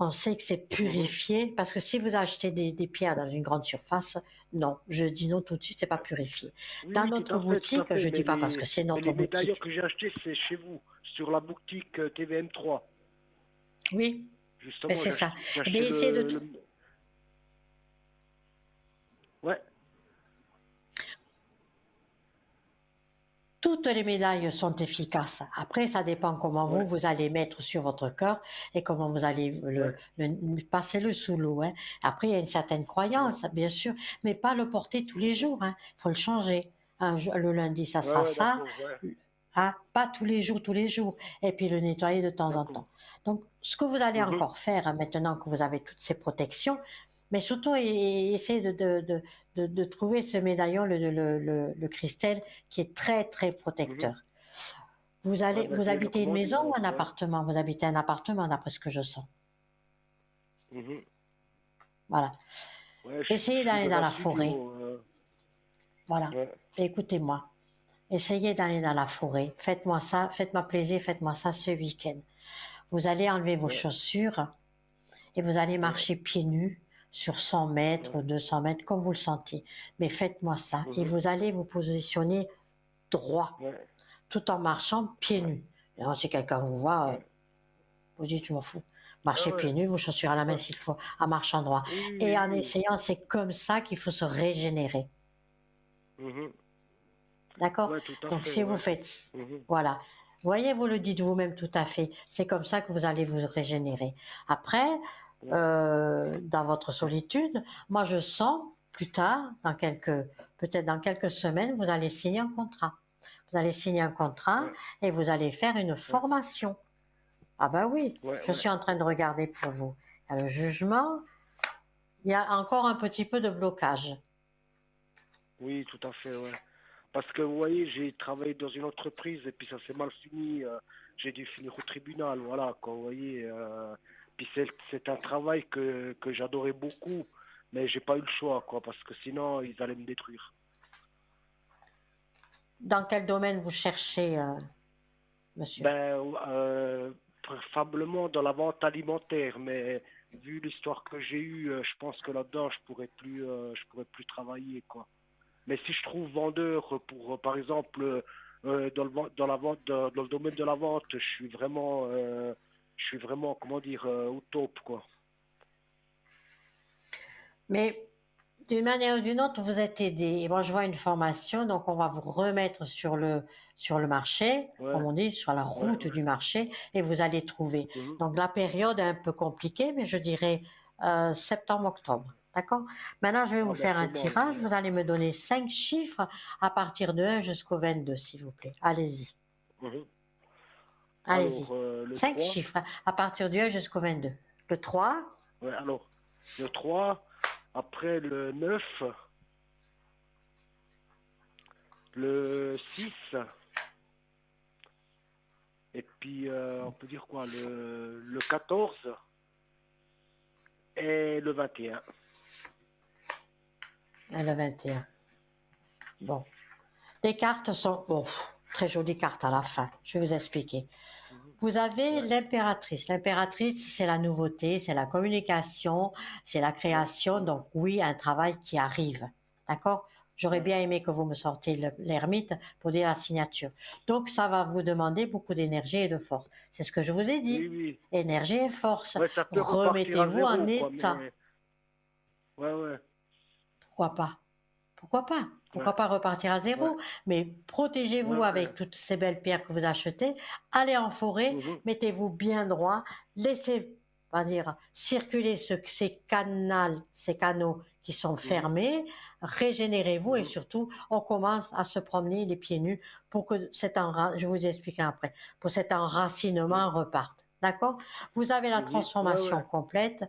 On sait que c'est purifié, parce que si vous achetez des pierres dans une grande surface, non, je dis non tout de suite, c'est pas purifié. Oui, Dans oui, notre tout à boutique, fait, je dis pas parce que c'est mais notre les médaillons boutique. que j'ai achetés, c'est chez vous, sur la boutique TVM3. Oui, mais Justement, c'est ça. j'ai Eh acheté bien, essayez de Ouais, toutes les médailles sont efficaces. Après, ça dépend comment ouais, vous allez mettre sur votre cœur et comment vous allez ouais, passer le sous l'eau. Hein. Après, il y a une certaine ouais, croyance, bien sûr, mais pas le porter tous les jours. Il faut le changer. Le lundi, ça ouais, sera ouais, ça. d'accord, ouais, Hein, pas tous les jours, tous les jours. Et puis le nettoyer de temps en d'accord. temps. Donc, ce que vous allez Mhm, encore faire maintenant que vous avez toutes ces protections, mais surtout essayez de trouver ce médaillon, le cristal, qui est très, très mhm. protecteur. Ouais, ben, Vous je vais le habitez une commander maison ou alors, un ouais. appartement? Vous habitez un appartement, d'après ce que je sens. Mhm. Voilà. Ouais, Essayez je suis d'aller dans dans un la forêt. studio. Voilà. Ouais, Écoutez-moi. Essayez d'aller dans la forêt. Faites-moi ça, faites-moi plaisir, faites-moi ça ce week-end. Vous allez enlever vos ouais, chaussures et vous allez ouais, marcher pieds nus sur 100 mètres ou ouais. 200 mètres, comme vous le sentez. Mais faites-moi ça et Mhm, vous allez vous positionner droit, ouais, tout en marchant pieds ouais, nus. Et alors, si quelqu'un vous voit, ouais. vous dites, je m'en fous. Ah Marchez ouais, pieds nus, vos chaussures à la main ouais. s'il faut, en marchant droit. Oui, Et oui, en oui. essayant, c'est comme ça qu'il faut se régénérer. Mhm. D'accord? Ouais, tout à Donc, fait, si vous ouais. faites, Mhm, voilà. Voyez, vous le dites vous-même tout à fait. C'est comme ça que vous allez vous régénérer. Après, ouais, dans votre solitude, moi, je sens plus tard, peut-être dans quelques semaines, vous allez signer un contrat. Vous allez signer un contrat ouais, et vous allez faire une ouais, formation. Ah ben oui, ouais, je ouais. suis en train de regarder pour vous. Il y a le jugement, il y a encore un petit peu de blocage. Oui, tout à fait, ouais. Parce que vous voyez, j'ai travaillé dans une entreprise et puis ça s'est mal fini. J'ai dû finir au tribunal, voilà, quoi, vous voyez. Puis c'est un travail que j'adorais beaucoup, mais j'ai pas eu le choix, quoi, parce que sinon ils allaient me détruire. Dans quel domaine vous cherchez, monsieur? Ben, préférablement dans la vente alimentaire, mais vu l'histoire que j'ai eue, je pense que là-dedans je pourrais plus travailler, quoi. Mais si je trouve vendeur pour, par exemple, dans la vente, dans le domaine de la vente, je suis vraiment, comment dire, au top, quoi. Mais d'une manière ou d'une autre, vous êtes aidé. Et moi, je vois une formation, donc on va vous remettre sur le marché, Ouais, comme on dit, sur la ouais, route ouais. du marché, et vous allez trouver. Mhm. Donc la période est un peu compliquée, mais je dirais septembre-octobre. D'accord? Maintenant, je vais Ah vous ben faire un c'est bon, tirage. ouais. Vous allez me donner 5 chiffres à partir de 1 jusqu'au 22, s'il vous plaît. Allez-y. Mhm. Allez-y. Alors, le 5 3, chiffres à partir du 1 jusqu'au 22. Le 3, ouais, alors, le 3, après le 9, le 6, et puis on peut dire quoi, le 14 et le 21. et le 21. Bon. Les cartes sont, bon, très jolies cartes à la fin. Je vais vous expliquer. Mhm. Vous avez Ouais, l'impératrice. L'impératrice, c'est la nouveauté, c'est la communication, c'est la ouais, création. ouais. Donc oui, un travail qui arrive. D'accord? J'aurais ouais. bien aimé que vous me sortiez l'ermite pour dire la signature. Donc, ça va vous demander beaucoup d'énergie et de force. C'est ce que je vous ai Oui, dit. oui. Énergie et force. Ouais, ça peut repartir à Remettez-vous en zéro, quoi, état. mais ouais, ouais, Pourquoi pas? Pourquoi pas? ouais, Pourquoi pas repartir à ouais, zéro? Mais ouais, protégez-vous ouais. avec toutes ces belles pierres que vous achetez. Allez en forêt, Mhm, mettez-vous bien droit, laissez, on va dire, circuler ces canaux qui sont mhm, fermés, régénérez-vous et mhm, surtout, on commence à se promener les pieds nus pour que je vous expliquerai après, pour cet mhm, enracinement reparte. D'accord? Vous avez la mhm. Ouais, transformation ouais, complète.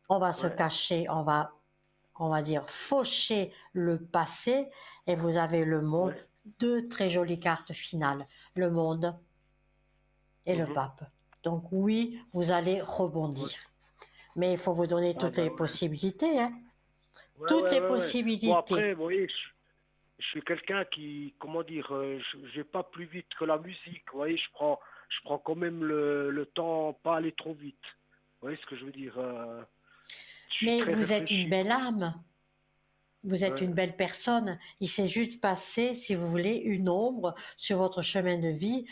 On va se ouais, cacher, on va dire, faucher le passé et vous avez le monde, ouais. deux très jolies cartes finales, le monde et le Mhm, pape. Donc oui, vous allez ouais. rebondir. Mais il faut vous donner Ah toutes bah les ouais. possibilités, hein. Ouais, Toutes ouais, les ouais, ouais. Bon possibilités. après, vous voyez, je suis quelqu'un qui, comment dire, je vais pas plus vite que la musique. Vous voyez, je prends quand même le temps, pas aller trop vite. Vous voyez ce que je veux dire? Je suis Mais très vous êtes une réfléchi, belle quoi. âme, vous êtes Ouais, une belle personne. Il s'est juste passé, si vous voulez, une ombre sur votre chemin de vie,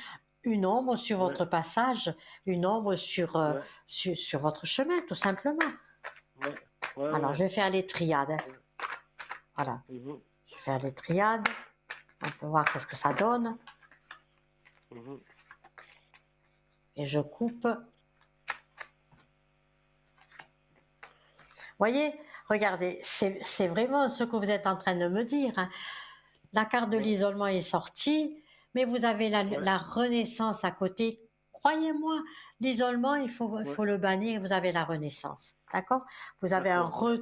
une ombre sur ouais, votre passage, une ombre ouais, sur votre chemin, tout simplement. ouais, ouais, Alors, ouais. je vais faire les triades, hein. Ouais. Voilà, Mhm, je vais faire les triades. On peut voir qu'est-ce que ça donne. mhm. Et je coupe. Voyez, regardez, c'est vraiment ce que vous êtes en train de me dire, hein. La carte de Ouais, l'isolement est sortie, mais vous avez ouais, la renaissance à côté. Croyez-moi, l'isolement, il ouais. faut le bannir, vous avez la renaissance. D'accord? Vous avez D'accord, ouais, ouais,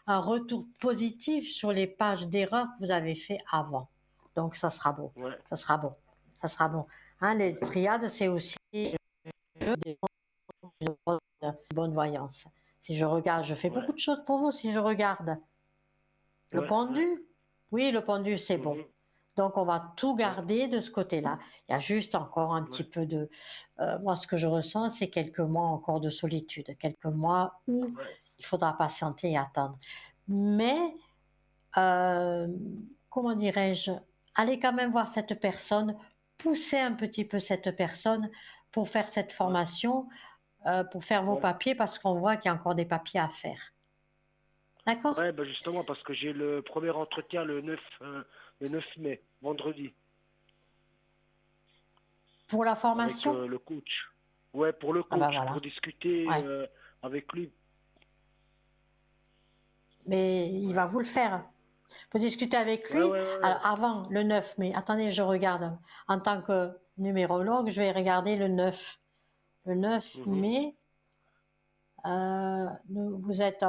un retour positif sur les pages d'erreur que vous avez fait avant. Donc, ça sera beau. ouais, Ça sera bon. Ça sera bon. Hein, les ouais, triades, c'est aussi une bonne voyance. Si je regarde, je fais ouais, beaucoup de choses pour vous si je regarde. Le ouais, ouais. pendu, oui, le pendu, c'est bon. Mhm, Donc, on va tout ouais, garder de ce côté-là. Il y a juste encore un petit ouais, peu de... moi, ce que je ressens, c'est quelques mois encore de solitude, quelques mois où ouais, il faudra patienter et attendre. Mais, euh, comment dirais-je, allez quand même voir cette personne, poussez un petit peu cette personne pour faire cette ouais, formation, pour faire vos ouais. papiers, parce qu'on voit qu'il y a encore des papiers à faire. D'accord? Ouais, bah justement, parce que j'ai le premier entretien le 9 mai, vendredi, Pour la avec formation? le coach. Ouais, pour le Ah ben coach, pour voilà. discuter Ouais. avec lui. Mais il Ouais, va vous le faire. Vous discutez avec ouais, lui. ouais, ouais, Alors, avant le 9 mai, attendez, je regarde. En tant que numérologue, je vais regarder le 9. Le 9 mhm, mai, vous êtes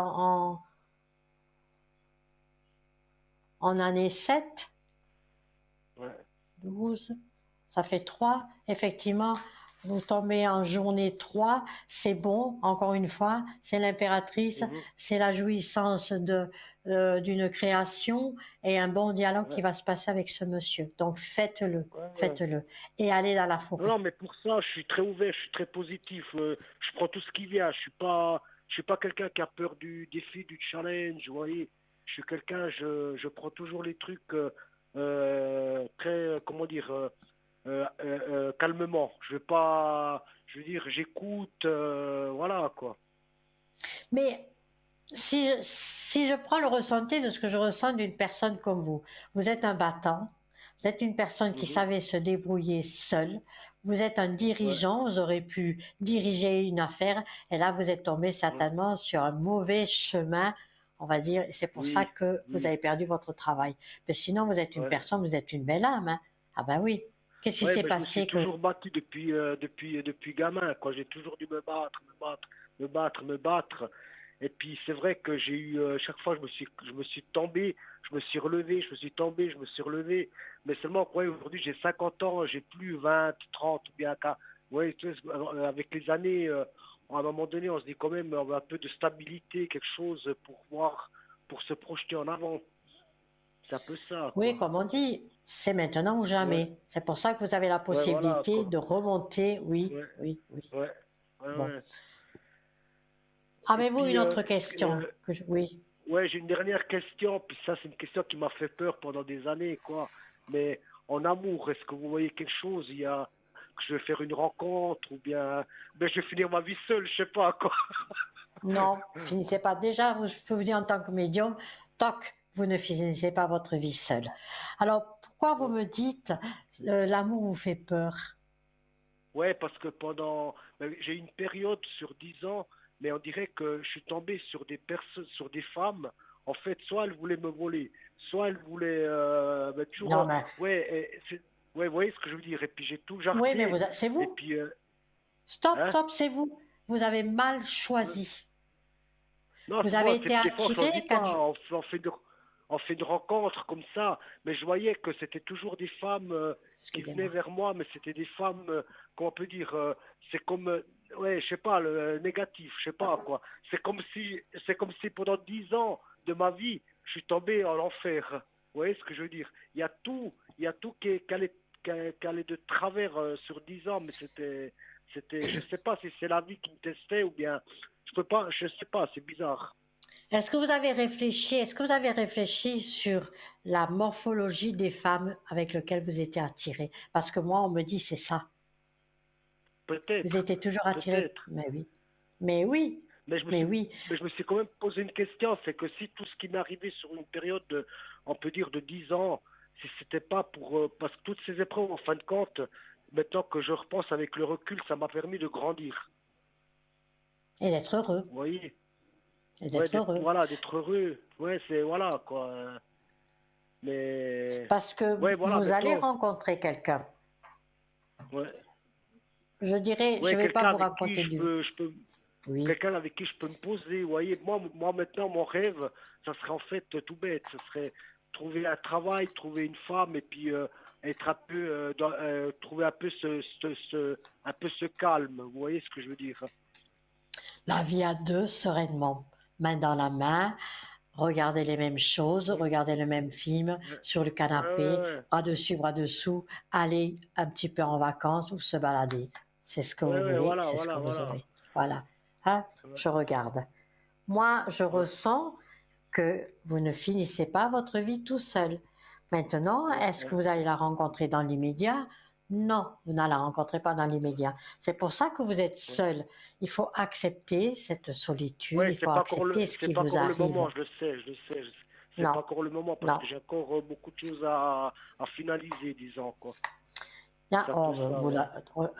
en année 7, ouais, 12, ça fait 3. Effectivement, vous tombez en journée 3, c'est bon, encore une fois, c'est l'impératrice, mhm, c'est la jouissance d'une création et un bon dialogue qui ouais, va se passer avec ce monsieur. Donc faites-le, ouais, ouais. faites-le. Et allez dans la Non, forêt. non, mais pour ça, je suis très ouvert, je suis très positif. Je prends tout ce qui vient. Je suis pas quelqu'un qui a peur du défi, du challenge. Vous voyez, je suis quelqu'un, je prends toujours les trucs très, comment dire, calmement. Je vais pas, je veux dire, j'écoute, voilà quoi. Mais si je prends le ressenti de ce que je ressens d'une personne comme vous êtes un battant, vous êtes une personne qui Mhm, savait se débrouiller seule, vous êtes un ouais, dirigeant, vous aurez pu diriger une affaire, et là vous êtes tombé ouais, certainement sur un mauvais chemin, on va dire, et c'est pour ça oui, que vous oui, avez perdu votre travail. Mais sinon, vous êtes une ouais. personne, vous êtes une belle âme, hein. Ah ben oui. Qu'est-ce qui Ouais, s'est ben, je me suis passé que... toujours battu depuis gamin, quoi. J'ai toujours dû me battre, me battre, me battre, me battre. Et puis c'est vrai que j'ai eu chaque fois je me suis tombé, je me suis relevé, je me suis tombé, je me suis relevé. Mais seulement quoi, aujourd'hui j'ai 50 ans, j'ai plus 20, 30 ou bien qu'à. Ouais, tu sais, avec les années, à un moment donné, on se dit quand même on a un peu de stabilité, quelque chose pour voir, pour se projeter en avant. C'est un peu ça, Oui, quoi. comme on dit, c'est maintenant ou Ouais, jamais. C'est pour ça que vous avez la ouais, voilà, possibilité quoi. de remonter, oui, Ouais, oui, oui. ouais, ouais, Bon. ouais. Et Avez-vous puis, une autre question euh, oui. ouais, j'ai une dernière question, puis ça, c'est une question qui m'a fait peur pendant des années, quoi. Mais en amour, est-ce que vous voyez quelque chose? Il y a que je vais faire une rencontre ou bien ben, je vais finir ma vie seule, je sais pas, quoi. Non, finissez pas. Déjà, je peux vous dire en tant que médium, toc, vous ne finissez pas votre vie seule. Alors, pourquoi vous me dites l'amour vous fait peur? Ouais, parce que pendant, ben, j'ai eu une période sur 10 ans, mais on dirait que je suis tombé sur des personnes, sur des femmes. En fait, soit elles voulaient me voler, soit elles voulaient ben, toujours, Non, mais ouais, ouais, vous voyez ce que je veux dire. Et puis j'ai tout oui, mais jarté. c'est Et vous. puis, Stop, hein? stop, c'est vous. Vous avez mal choisi. Non, Vous c'est avez bon, été des fois on attiré choisit quand pas, on fait de rencontres comme ça, mais je voyais que c'était toujours des femmes qui venaient Excusez-moi. vers moi, mais c'était des femmes, comment on peut dire, c'est comme, ouais, je sais pas, le négatif, je sais pas quoi. C'est comme si pendant 10 ans de ma vie, je suis tombé en enfer. Vous voyez ce que je veux dire? Il y a tout qui allait de travers sur 10 ans, mais je sais pas si c'est la vie qui me testait ou bien, je peux pas, je sais pas, c'est bizarre. Est-ce que vous avez réfléchi sur la morphologie des femmes avec lesquelles vous étiez attiré? Parce que moi, on me dit c'est ça. Vous Peut-être, étiez toujours attiré. peut-être. Mais oui. Mais oui. Mais Mais oui. je me suis quand même posé une question, c'est que si tout ce qui m'est arrivé sur une période de, on peut dire de 10 ans, si c'était pas pour, parce que toutes ces épreuves, en fin de compte, maintenant que je repense avec le recul, ça m'a permis de grandir. Et d'être heureux. Vous voyez? Et Ouais, d'être heureux. voilà, d'être heureux. Ouais, c'est, voilà, quoi. Mais, Parce que ouais, voilà, vous allez maintenant, rencontrer quelqu'un. ouais, Je dirais, je ouais, ne vais pas quelqu'un vous avec qui raconter du. je peux, Oui. quelqu'un avec qui je peux me poser. Vous voyez, moi maintenant, mon rêve, ça serait en fait tout bête. Ce serait trouver un travail, trouver une femme et puis être un peu, trouver un peu un peu ce calme. Vous voyez ce que je veux dire? La vie à deux, sereinement, main dans la main, regarder les mêmes choses, Ouais, regarder le même film ouais, sur le canapé, ouais, bras dessus, bras dessous, aller un petit peu en vacances ou se balader. C'est ce que ouais, vous ouais, voulez, voilà, c'est ce que voilà, vous voilà. aurez. Voilà. Hein? Ouais, Je regarde. Moi, je ouais, ressens que vous ne finissez pas votre vie tout seul. Maintenant, ouais, est-ce que ouais, vous allez la rencontrer dans l'immédiat? Non, vous ne la rencontrez pas dans ouais, l'immédiat. C'est pour ça que vous êtes ouais. seul. Il faut accepter cette solitude, Ouais, il faut accepter ce c'est qui pas vous encore le arrive. moment, je le sais, c'est Non, pas encore le moment parce non. que j'ai encore beaucoup de choses à finaliser, disons, quoi. Là, C'est un oh, peu ça,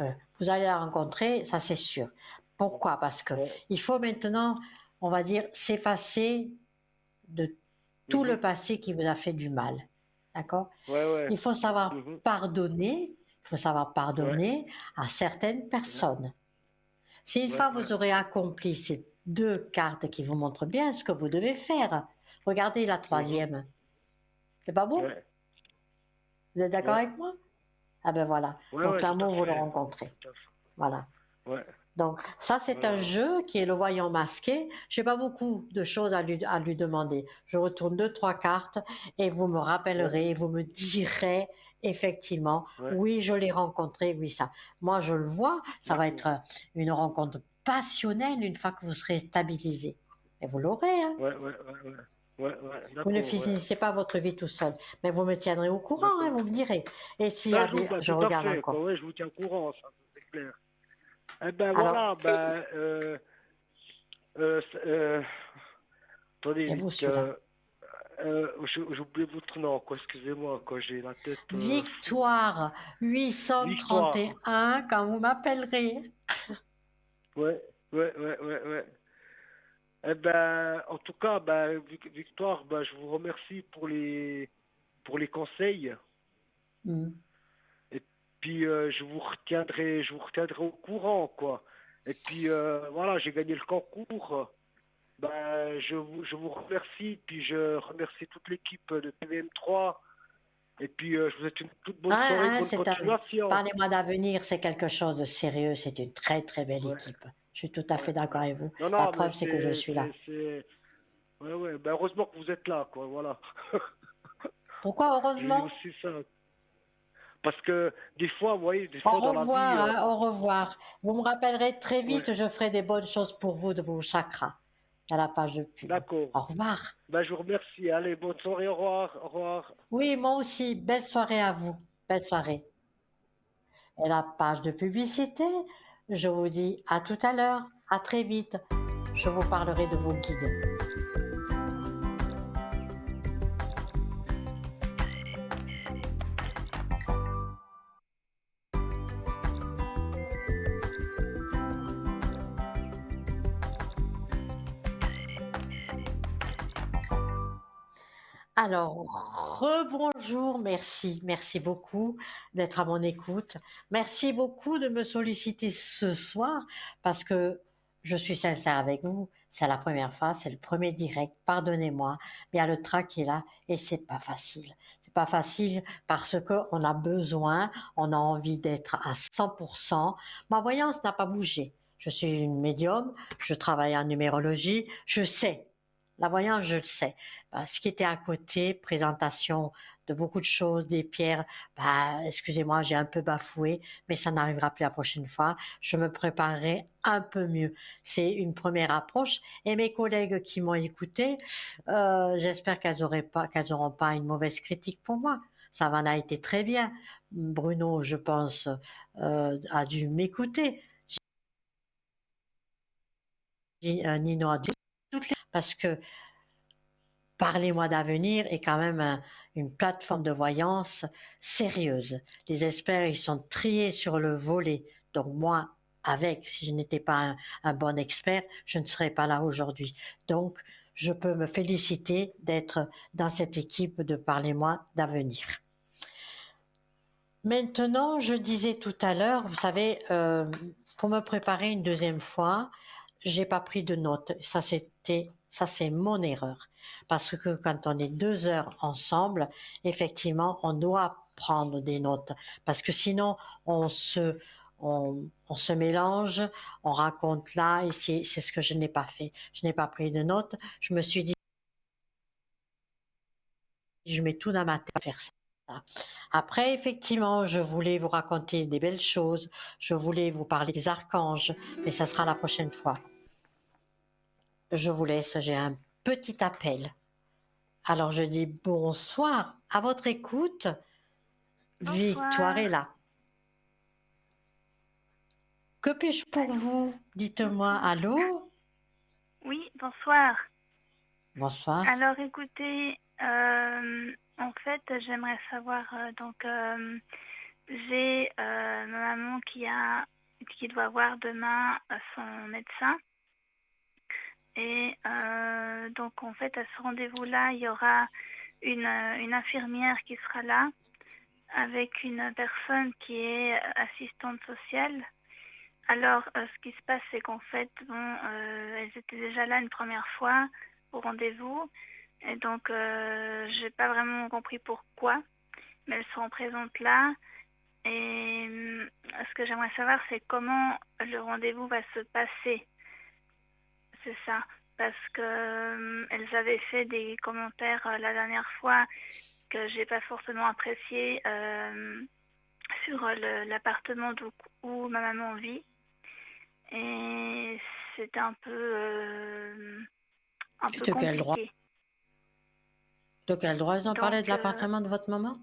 ouais. vous allez la rencontrer, ça c'est sûr. Pourquoi? Parce que Ouais. il faut maintenant, on va dire, s'effacer de tout le Mhm. passé qui vous a fait du mal. D'accord? Ouais, ouais. Il faut savoir Mhm. pardonner, il faut savoir Ouais, pardonner à certaines ouais, personnes. Si une ouais, fois ouais, vous aurez accompli ces deux cartes qui vous montrent bien ce que vous devez faire, regardez la mhm. troisième. C'est pas bon? Ouais, Vous êtes d'accord ouais, avec moi? Ah ben voilà. ouais, Donc ouais, tout à l'amour, vous le fait. rencontrez. Tout à fait. Voilà. Ouais, Donc ça, c'est un ouais, jeu qui est le voyant masqué. Je n'ai pas beaucoup de choses à lui demander. Je retourne deux, trois cartes et vous me ouais, rappellerez, vous me direz effectivement, ouais, oui, je l'ai rencontré, oui, ça. Moi, je le vois, ça va d'accord. être une rencontre passionnelle une fois que vous serez stabilisé. Et vous l'aurez, hein. Ouais, ouais, ouais, ouais, ouais, ouais, Vous ne d'accord, ouais, finissez pas votre vie tout seul. Mais vous me tiendrez au courant, hein, d'accord. vous me direz. Et s'il y Ben, a des. ben, Je tout à regarde fait, encore. quoi, ouais, je vous tiens au courant, ça, c'est clair. Eh ben Alors, voilà, ben, euh, euh, attendez et vous, vite, celui-là. j'ai oublié votre nom, quoi, excusez-moi, quoi, j'ai la tête, Victoire Victoire. 831 quand vous m'appellerez. Ouais, ouais, ouais, ouais, ouais. Eh ben, en tout cas, ben, Victoire, ben, je vous remercie pour les conseils. Hmm. Et puis, je vous retiendrai au courant, quoi. Et puis, voilà, j'ai gagné le concours. Ben, je vous remercie. Puis, je remercie toute l'équipe de PVM3. Et puis, je vous souhaite une toute bonne soirée, Hein, bonne c'est un... continuation. Parlez-moi d'avenir, c'est quelque chose de sérieux, c'est une très très belle Ouais, équipe. Je suis tout à ouais, fait d'accord ouais. avec vous. Non, La non, mais preuve, c'est que je suis là. ouais, ouais. Ben, heureusement que vous êtes là, quoi. Voilà. Pourquoi Je dis heureusement? aussi ça. Parce que des fois, vous voyez, des Au fois dans la vie, revoir, hein, au revoir. Vous me rappellerez très ouais, vite, je ferai des bonnes choses pour vous de vos chakras. à la page de pub. D'accord. Au revoir. Ben, je vous remercie. Allez, bonne soirée, au revoir. Au revoir. Oui, moi aussi. Belle soirée à vous. Belle soirée. Et la page de publicité, je vous dis à tout à l'heure, à très vite. Je vous parlerai de vos guides. Alors, rebonjour, merci beaucoup d'être à mon écoute. Merci beaucoup de me solliciter ce soir parce que je suis sincère avec vous. C'est la première fois, c'est le premier direct. Pardonnez-moi, mais il y a le trac qui est là et c'est pas facile. C'est pas facile parce que on a besoin, on a envie d'être à 100%. Ma voyance n'a pas bougé. Je suis une médium, je travaille en numérologie, je sais. La voyance, je le sais. Ce qui était à côté, présentation de beaucoup de choses, des pierres, excusez-moi, j'ai un peu bafoué, mais ça n'arrivera plus la prochaine fois. Je me préparerai un peu mieux. C'est une première approche. Et mes collègues qui m'ont écouté, j'espère qu'elles auront pas une mauvaise critique pour moi. Ça en a été très bien. Bruno, je pense, a dû m'écouter. Nino a dû, parce que Parlez-moi d'avenir est quand même une plateforme de voyance sérieuse. Les experts, ils sont triés sur le volet. Donc moi, si je n'étais pas un bon expert, je ne serais pas là aujourd'hui. Donc, je peux me féliciter d'être dans cette équipe de Parlez-moi d'avenir. Maintenant, je disais tout à l'heure, vous savez, pour me préparer une deuxième fois, j'ai pas pris de notes. Ça, c'est mon erreur. Parce que quand on est 2 heures ensemble, effectivement, on doit prendre des notes. Parce que sinon, on se mélange, on raconte là, et c'est ce que je n'ai pas fait. Je n'ai pas pris de notes. Je me suis dit, je mets tout dans ma tête à faire ça. Après, effectivement, je voulais vous raconter des belles choses. Je voulais vous parler des archanges, mais ça sera la prochaine fois. Je vous laisse, j'ai un petit appel. Alors je dis bonsoir, à votre écoute. Victoire Bonsoir. est là. Que puis-je pour Allô? vous? Dites-moi, allô? Oui, bonsoir. Bonsoir. Alors écoutez, en fait, j'aimerais savoir, j'ai ma maman qui doit voir demain son médecin. Et donc en fait, à ce rendez-vous-là, il y aura une infirmière qui sera là avec une personne qui est assistante sociale. Alors, ce qui se passe, c'est qu'en fait, elles étaient déjà là une première fois au rendez-vous. Et donc, j'ai pas vraiment compris pourquoi, mais elles seront présentes là. Et ce que j'aimerais savoir, c'est comment le rendez-vous va se passer. C'est ça. Parce que elles avaient fait des commentaires la dernière fois que j'ai pas forcément apprécié sur l'appartement où ma maman vit. Et c'était un peu De quel droit? compliqué. De quel droit ils ont parlé de Donc, l'appartement de votre maman?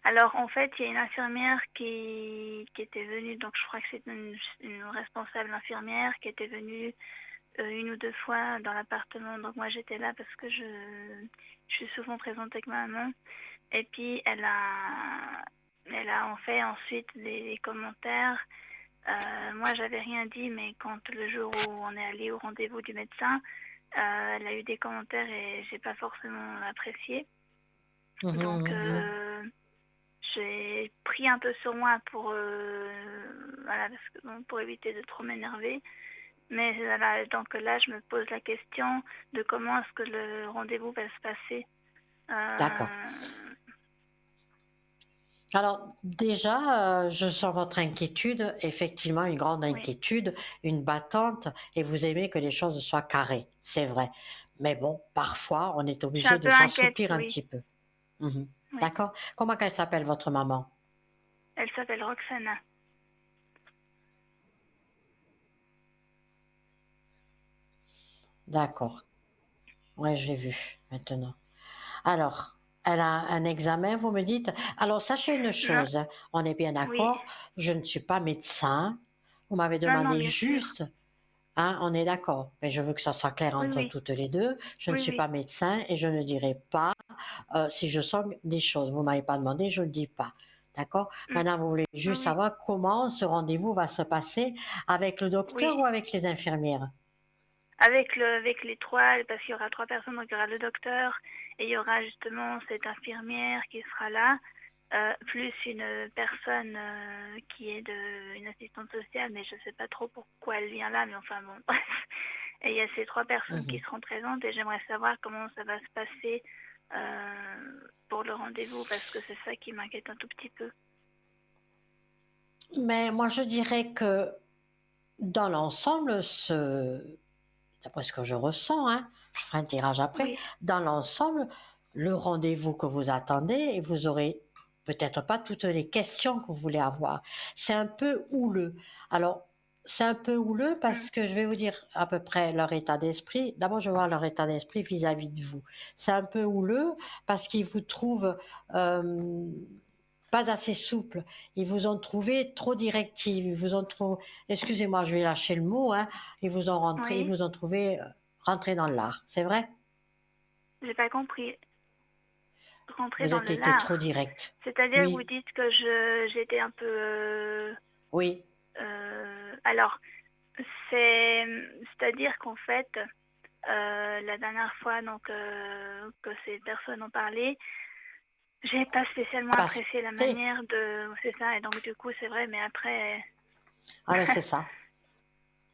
alors en fait, il y a une infirmière qui était venue, donc je crois que c'est une responsable infirmière qui était venue une ou deux fois dans l'appartement. Donc moi j'étais là parce que je suis souvent présente avec ma maman. Et puis elle a en fait ensuite des commentaires. Moi, j'avais rien dit, mais quand le jour où on est allé au rendez-vous du médecin, elle a eu des commentaires et j'ai pas forcément apprécié. Donc, j'ai pris un peu sur moi voilà, pour éviter de trop m'énerver. Mais voilà, donc là, je me pose la question de comment est-ce que le rendez-vous va se passer. D'accord. Alors déjà, je sens votre inquiétude, effectivement une grande Oui. inquiétude, une battante, et vous aimez que les choses soient carrées, c'est vrai. Mais bon, parfois, on est Je suis un obligé de peu inquiète, s'assoupir un oui. petit peu. Mhm. Oui. D'accord? Comment qu'elle s'appelle, votre maman? Elle s'appelle Roxana. d'accord. Ouais, je l'ai vu maintenant. Alors, elle a un examen, vous me dites. Alors, sachez une Non, chose, hein, on est bien oui. d'accord, je ne suis pas médecin. Vous m'avez Non, non, demandé bien sûr. juste, hein, on est d'accord, mais je veux que ça soit clair Oui, entre oui, toutes les deux. Je ne oui, suis oui. pas médecin et je ne dirai pas si je sens des choses. Vous m'avez pas demandé, je ne le dis pas. D'accord? Mm. Maintenant, vous voulez Oui, juste oui, savoir comment ce rendez-vous va se passer avec le docteur oui. ou avec les infirmières? Avec les trois, parce qu'il y aura trois personnes, donc il y aura le docteur et il y aura justement cette infirmière qui sera là, plus une personne qui est une assistante sociale, mais je ne sais pas trop pourquoi elle vient là, mais enfin bon, bref. Et il y a ces trois personnes qui Mhm. seront présentes et j'aimerais savoir comment ça va se passer pour le rendez-vous, parce que c'est ça qui m'inquiète un tout petit peu. Mais moi, je dirais que dans l'ensemble, d'après ce que je ressens, hein, je ferai un tirage après, Oui. dans l'ensemble, le rendez-vous que vous attendez, et vous aurez peut-être pas toutes les questions que vous voulez avoir. C'est un peu houleux. Alors, c'est un peu houleux Mm. parce que je vais vous dire à peu près leur état d'esprit. D'abord, je vais voir leur état d'esprit vis-à-vis de vous. C'est un peu houleux parce qu'ils vous trouvent pas assez souple. Ils vous ont trouvé trop directive. Ils vous ont trop, excusez-moi, je vais lâcher le mot, hein. Ils Oui, vous ont trouvé rentré dans l'art. C'est vrai? j'ai pas compris. Rentrer Vous dans êtes le été trop lard. direct. C'est-à-dire, vous Oui, dites que j'étais un peu. oui. Alors, c'est-à-dire qu'en fait, la dernière fois donc que ces personnes ont parlé, j'ai pas spécialement Pas apprécié la passé. manière de. C'est ça, et donc du coup, c'est vrai, mais après, Ah, mais c'est ça.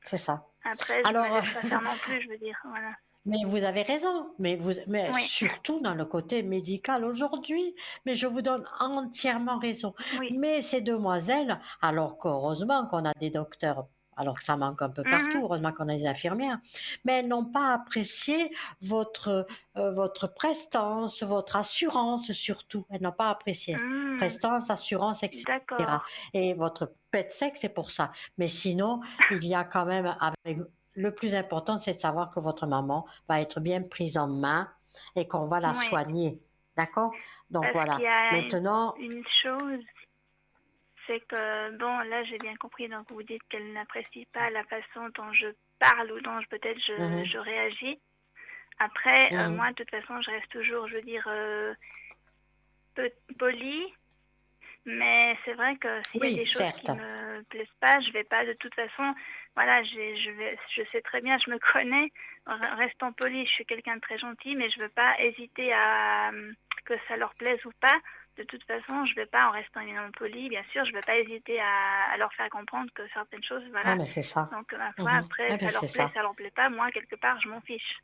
C'est ça. après, je me Alors, laisse pas faire non plus, je veux dire, voilà. mais vous avez raison, mais Oui, surtout dans le côté médical aujourd'hui. Mais je vous donne entièrement raison. oui. Mais ces demoiselles, alors qu'heureusement qu'on a des docteurs, alors que ça manque un peu partout, Mhm. heureusement qu'on a des infirmières, mais elles n'ont pas apprécié votre prestance, votre assurance surtout. Elles n'ont pas apprécié. Mhm. Prestance, assurance, etc. D'accord. Et votre pet sec, c'est pour ça. Mais sinon, il y a quand même, le plus important, c'est de savoir que votre maman va être bien prise en main et qu'on va la Oui, soigner. D'accord? Donc parce qu'il voilà. y a Maintenant, une chose, c'est que, bon, là j'ai bien compris, donc vous dites qu'elle n'apprécie pas la façon dont je parle ou dont peut-être je mhm, réagis. Après, mhm, moi, de toute façon, je reste toujours, je veux dire, polie, mais c'est vrai que s'il y a oui, des choses qui certes. me plaisent pas, je vais pas de toute façon, voilà, je sais très bien, je me connais, restant polie, je suis quelqu'un de très gentil, mais je veux pas hésiter à que ça leur plaise ou pas. De toute façon, je vais pas, en restant évidemment polie, bien sûr, je vais pas hésiter à leur faire comprendre que certaines choses, Ah, voilà. mais c'est ça. Donc, ma foi, Mhm. après, Ah, mais c'est ça ça. leur plaît pas, moi, quelque part, je m'en fiche.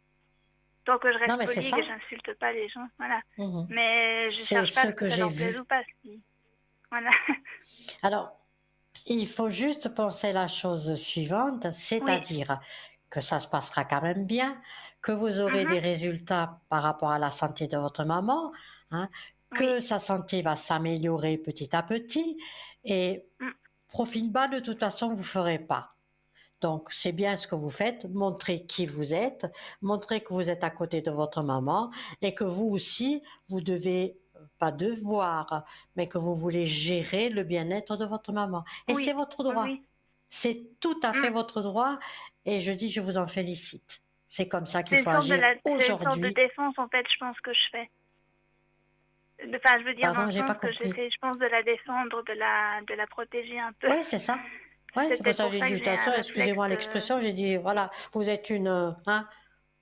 Tant que je Non, reste mais c'est polie et que ça. j'insulte pas les gens, voilà. Mhm. Mais je C'est cherche pas à ce ce que que ça j'ai leur plaise vu. ou pas. Voilà. Alors, il faut juste penser la chose suivante, Oui. c'est-à-dire que ça se passera quand même bien, que vous aurez Mhm. des résultats par rapport à la santé de votre maman, hein, Oui. que sa santé va s'améliorer petit à petit et Mm. profil bas, de toute façon, vous ne ferez pas. Donc, c'est bien ce que vous faites, montrer qui vous êtes, montrer que vous êtes à côté de votre maman et que vous aussi, vous devez, pas devoir, mais que vous voulez gérer le bien-être de votre maman. Et c'est Oui. votre Oui, droit. oui. C'est tout à fait Mm. votre droit et je dis, je vous en félicite. C'est comme ça qu'il faut agir C'est une sorte de aujourd'hui. défense, en fait, je pense que je fais. Enfin, je veux dire, dans Pardon, le j'ai pas sens que compris. j'essaie, je pense, de la défendre, de la protéger un peu. Oui, c'est ça. Oui, C'est c'est pour peut-être ça que pour j'ai ça dit, que de toute j'ai un façon, réflexe. excusez-moi l'expression, j'ai dit, voilà, vous êtes une, hein,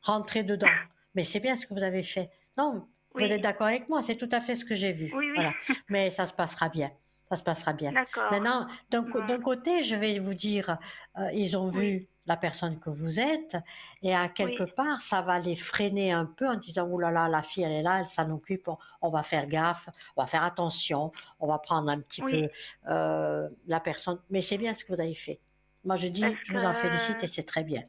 rentrez dedans. Mais c'est bien ce que vous avez fait. Non, vous Oui. êtes d'accord avec moi, c'est tout à fait ce que j'ai vu. Oui, oui. Voilà. Mais ça se passera bien. Ça se passera bien. D'accord. Maintenant, Bon. d'un côté, je vais vous dire, ils ont Oui. vu la personne que vous êtes, et à quelque Oui. part, ça va les freiner un peu en disant, oh là là, la fille, elle est là, elle s'en occupe, on va faire gaffe, on va faire attention, on va prendre un petit Oui. peu la personne. Mais c'est bien ce que vous avez fait. Moi, je Parce dis, je vous en félicite que et c'est très bien.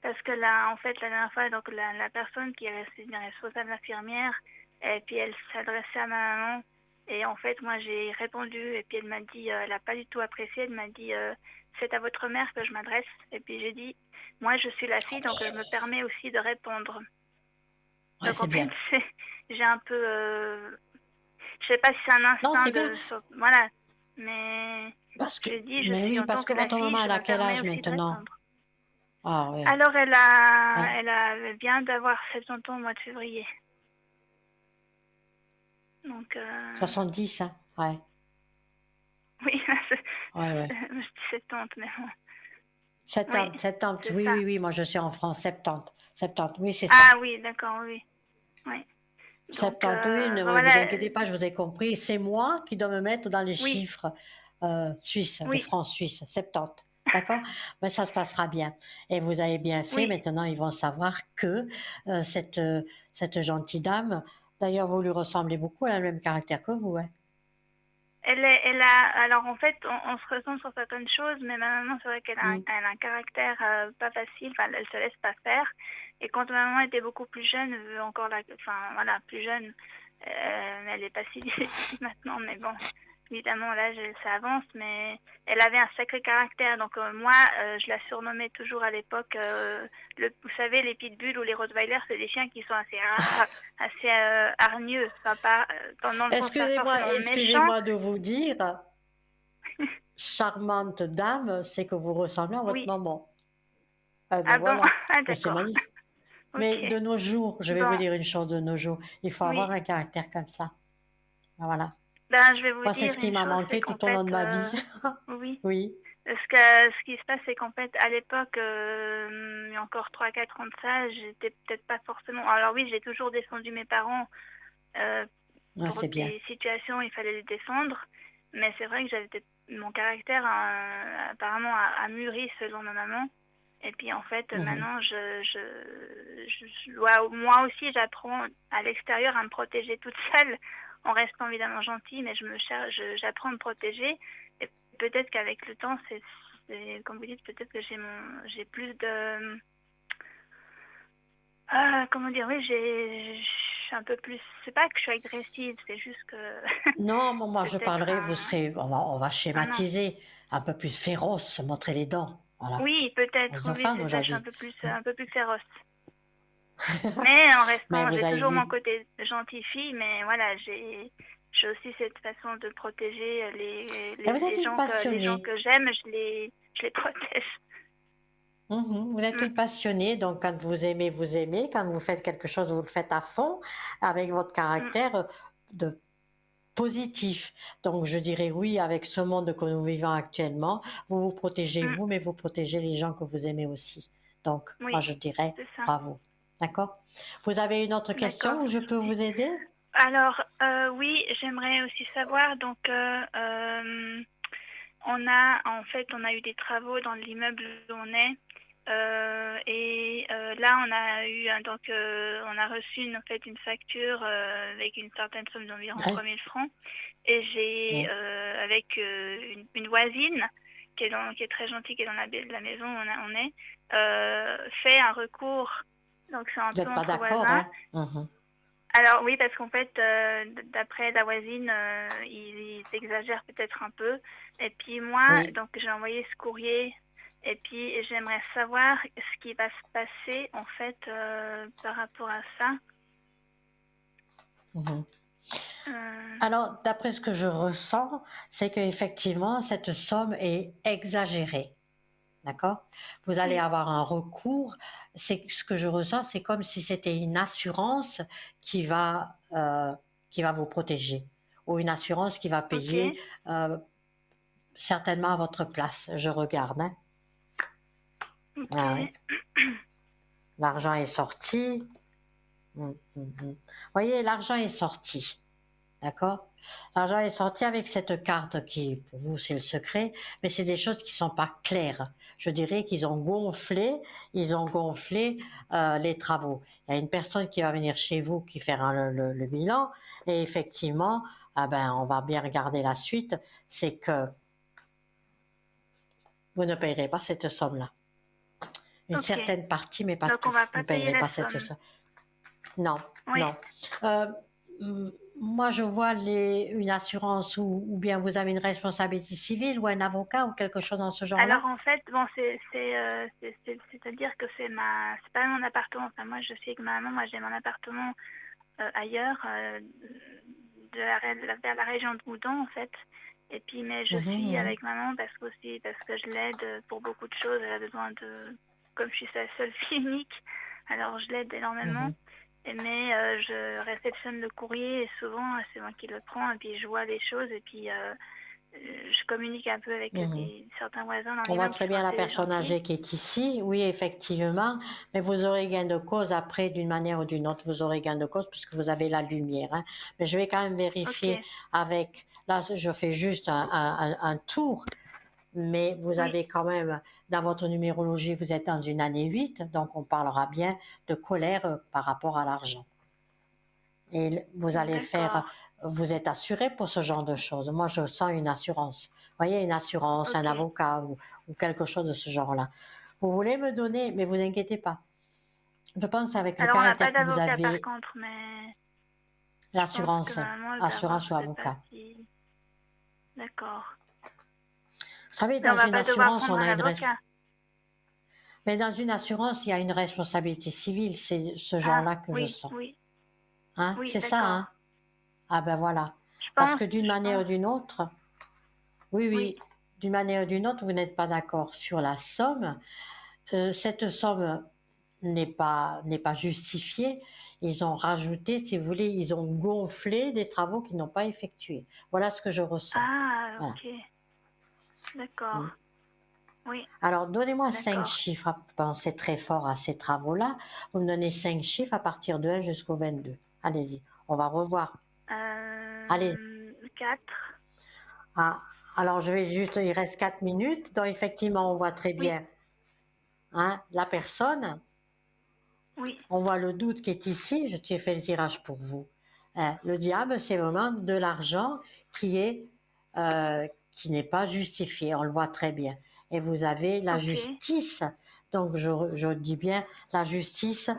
Parce que là, en fait, la dernière fois, donc la personne qui est une responsable infirmière, et puis elle s'adressait à ma maman Et en fait, moi, j'ai répondu et puis elle m'a dit, elle n'a pas du tout apprécié. Elle m'a dit, c'est à votre mère que je m'adresse. Et puis j'ai dit, moi, je suis la fille, donc je me permets aussi de répondre. Ouais, Donc c'est en fait, bien. j'ai un peu, je sais pas si c'est un Non, instinct c'est bien. voilà, mais Parce que, je dis, je mais suis oui, en tant parce que que la votre fille, maman, je elle a me quel permets âge aussi de maintenant? répondre. Ah oui. Alors Ouais. elle a vient d'avoir 70 ans au mois de février. Donc 70, hein? Ouais. oui, Ouais, ouais. je dis 70, mais bon. Oui, 70, 70, c'est oui, ça. oui, oui, moi je suis en France, 70, 70, oui, c'est ça. Ah oui, d'accord, oui. Oui. Donc 70, oui, ne vous voilà, inquiétez pas, je vous ai compris. C'est moi qui dois me mettre dans les oui, chiffres suisses, de oui, France suisse, 70. D'accord? Mais ça se passera bien. Et vous avez bien fait. oui. Maintenant, ils vont savoir que euh, cette, euh, cette gentille dame, d'ailleurs, vous lui ressemblez beaucoup, elle a le même caractère que vous. Hein. Elle a, alors en fait, on se ressemble sur certaines choses, mais ma maman, c'est vrai qu'elle a, Mm. elle a un caractère pas facile, enfin, elle se laisse pas faire. Et quand ma maman était beaucoup plus jeune, encore la, enfin, voilà, plus jeune, elle est pas si difficile maintenant, mais bon, évidemment, là, ça avance, mais elle avait un sacré caractère. Donc moi, je la surnommais toujours à l'époque, vous savez, les pitbulls ou les rottweilers, c'est des chiens qui sont assez hargneux, enfin, pas dans le sens pas forcément méchant. Excusez-moi de vous dire, charmante dame, c'est que vous ressemblez à votre Oui. maman. Eh ben Ah bon? voilà, Ah mais c'est d'accord. magnifique. Mais Ok. de nos jours, je vais vous Bon, dire une chose de nos jours, il faut avoir oui. un caractère comme ça. Voilà. Ben, je vais vous Moi, c'est dire ce qui une m'a chose, c'est manqué qu'en tout au fait, long de ma vie. oui. Oui. Ce qui se passe, c'est qu'en fait, à l'époque, il y a encore 3 4 ans de ça, j'étais peut-être pas forcément. Alors oui, j'ai toujours défendu mes parents euh, Ouais, pour c'est bien. des situations où il fallait les défendre, mais c'est vrai que mon caractère apparemment a mûri selon ma maman. Et puis en fait, Mhm. maintenant, moi aussi, j'apprends à l'extérieur à me protéger toute seule, en restant évidemment gentille, mais j'apprends à me protéger. Et peut-être qu'avec le temps, comme vous dites, peut-être que j'ai plus de, comment dire, oui, je suis un peu plus, c'est pas que je suis agressive, c'est juste que Non, moi, je peut-être parlerai, vous serez, on va un non. schématiser, un peu plus féroce, montrer les dents. Voilà. Oui, peut-être, Aux oui, enfants c'est ça, je suis d'aujourd'hui. un peu plus féroce. Mais en Mais restant, vous j'ai avez toujours mon vu. côté gentille fille, mais voilà, j'ai aussi cette façon de protéger Mais vous êtes une les gens passionnée. que j'aime, je les protège. Mhm. Vous êtes Mm, une passionnée, donc quand vous aimez, vous aimez. Quand vous faites quelque chose, vous le faites à fond, avec votre mm, caractère de positif. Donc je dirais oui, avec ce monde que nous vivons actuellement, vous vous protégez mm. vous, mais vous protégez les gens que vous aimez aussi. Donc moi Oui, je dirais c'est ça. bravo. D'accord? Vous avez une autre D'accord, question où je je peux vous dis. vous aider? Alors, oui, j'aimerais aussi savoir, donc, on a eu des travaux dans l'immeuble où on est. Et là, on a reçu en fait une facture avec une certaine somme d'environ Oui. 3000 francs. Et j'ai, Mm. avec une voisine qui est très gentille, qui est dans la maison où on est, fait un recours. Donc c'est un Vous peu n'êtes pas entre d'accord, voisins. hein? Mhm. Alors oui, parce qu'en fait, d'après la voisine, ils exagèrent peut-être un peu. Et puis moi, Oui. donc j'ai envoyé ce courrier. Et puis j'aimerais savoir ce qui va se passer en fait par rapport à ça. Mhm. Euh, Alors, d'après ce que je ressens, c'est qu'effectivement, cette somme est exagérée. D'accord? Vous allez oui, avoir un recours. C'est ce que je ressens, c'est comme si c'était une assurance qui va vous protéger ou une assurance qui va ok, payer euh, certainement à votre place. Je regarde. Hein? ok, Ah oui. L'argent est sorti. Voyez, l'argent est sorti. D'accord? L'argent est sorti avec cette carte qui, pour vous, c'est le secret, mais c'est des choses qui sont pas claires. Je dirais qu'ils ont gonflé, les travaux. Il y a une personne qui va venir chez vous qui fera le bilan, et effectivement, ah ben, on va bien regarder la suite, c'est que vous ne payerez pas cette somme-là. Une ok. certaine partie, mais pas Donc tout. on va Vous ne pas payer payerez la pas cette somme. somme. Non, Oui, non. Euh, mm, moi, je vois une assurance ou bien vous avez une responsabilité civile ou un avocat ou quelque chose dans ce genre-là. Alors en fait, bon, c'est-à-dire que c'est pas mon appartement. Enfin, moi, je sais que moi, j'ai mon appartement ailleurs, vers la région de Moudon, en fait. Et puis, mais je Mhm, suis mhm, avec maman parce que je l'aide pour beaucoup de choses. Elle a besoin comme je suis sa seule fille unique, alors je l'aide énormément. mhm. Mais je réceptionne le courrier et souvent c'est moi qui le prends et puis je vois les choses et puis je communique un peu avec Mhm. certains voisins dans On voit l'immeuble qui très sont bien la assez personne gentils. âgée qui est ici, oui, effectivement, mais vous aurez gain de cause après, d'une manière ou d'une autre, vous aurez gain de cause puisque vous avez la lumière, hein. Mais je vais quand même Ok, vérifier avec, là, je fais juste un tour, mais vous oui, avez quand même, dans votre numérologie, vous êtes dans une année 8, donc on parlera bien de colère par rapport à l'argent. Et vous allez faire, d'accord, vous êtes assuré pour ce genre de choses. Moi, je sens une assurance. Vous voyez, une assurance, un ok. avocat ou quelque chose de ce genre-là. Vous voulez me donner, mais vous inquiétez pas. Je pense avec le Alors on n'a pas caractère que vous d'avocat par avez, contre, mais je pense que l'assurance, ma maman elle va avoir assurance ou cette avocat. partie. D'accord. Vous savez, Mais on dans va une pas devoir assurance, prendre on un a avocat. mais dans une assurance, il y a une responsabilité civile. C'est ce Ah, genre-là que je oui, sens. oui, Hein? oui, C'est ça, d'accord. hein? Ah ben voilà. Je Parce pense, que d'une je manière ou pense, d'une autre, oui, oui. oui, d'une manière ou d'une autre, vous n'êtes pas d'accord sur la somme. Cette somme n'est pas justifiée. Ils ont rajouté, si vous voulez, ils ont gonflé des travaux qu'ils n'ont pas effectués. Voilà ce que je ressens. Ah, Voilà. ok, d'accord. Mm. Oui, Alors, donnez-moi 5 d'accord. chiffres. Vous pensez très fort à ces travaux-là. Vous me donnez 5 chiffres à partir de 1 jusqu'au 22. Allez-y, on va revoir. Allez-y. 4. Ah, alors, je vais juste, il reste 4 minutes. Donc, effectivement, on voit très Oui, bien, hein, la personne. oui. On voit le doute qui est ici. Je t'ai fait le tirage pour vous. Hein, le diable, c'est vraiment de l'argent qui est, qui n'est pas justifié. On le voit très bien. Et vous avez la Ok. justice. Donc, je dis bien la justice,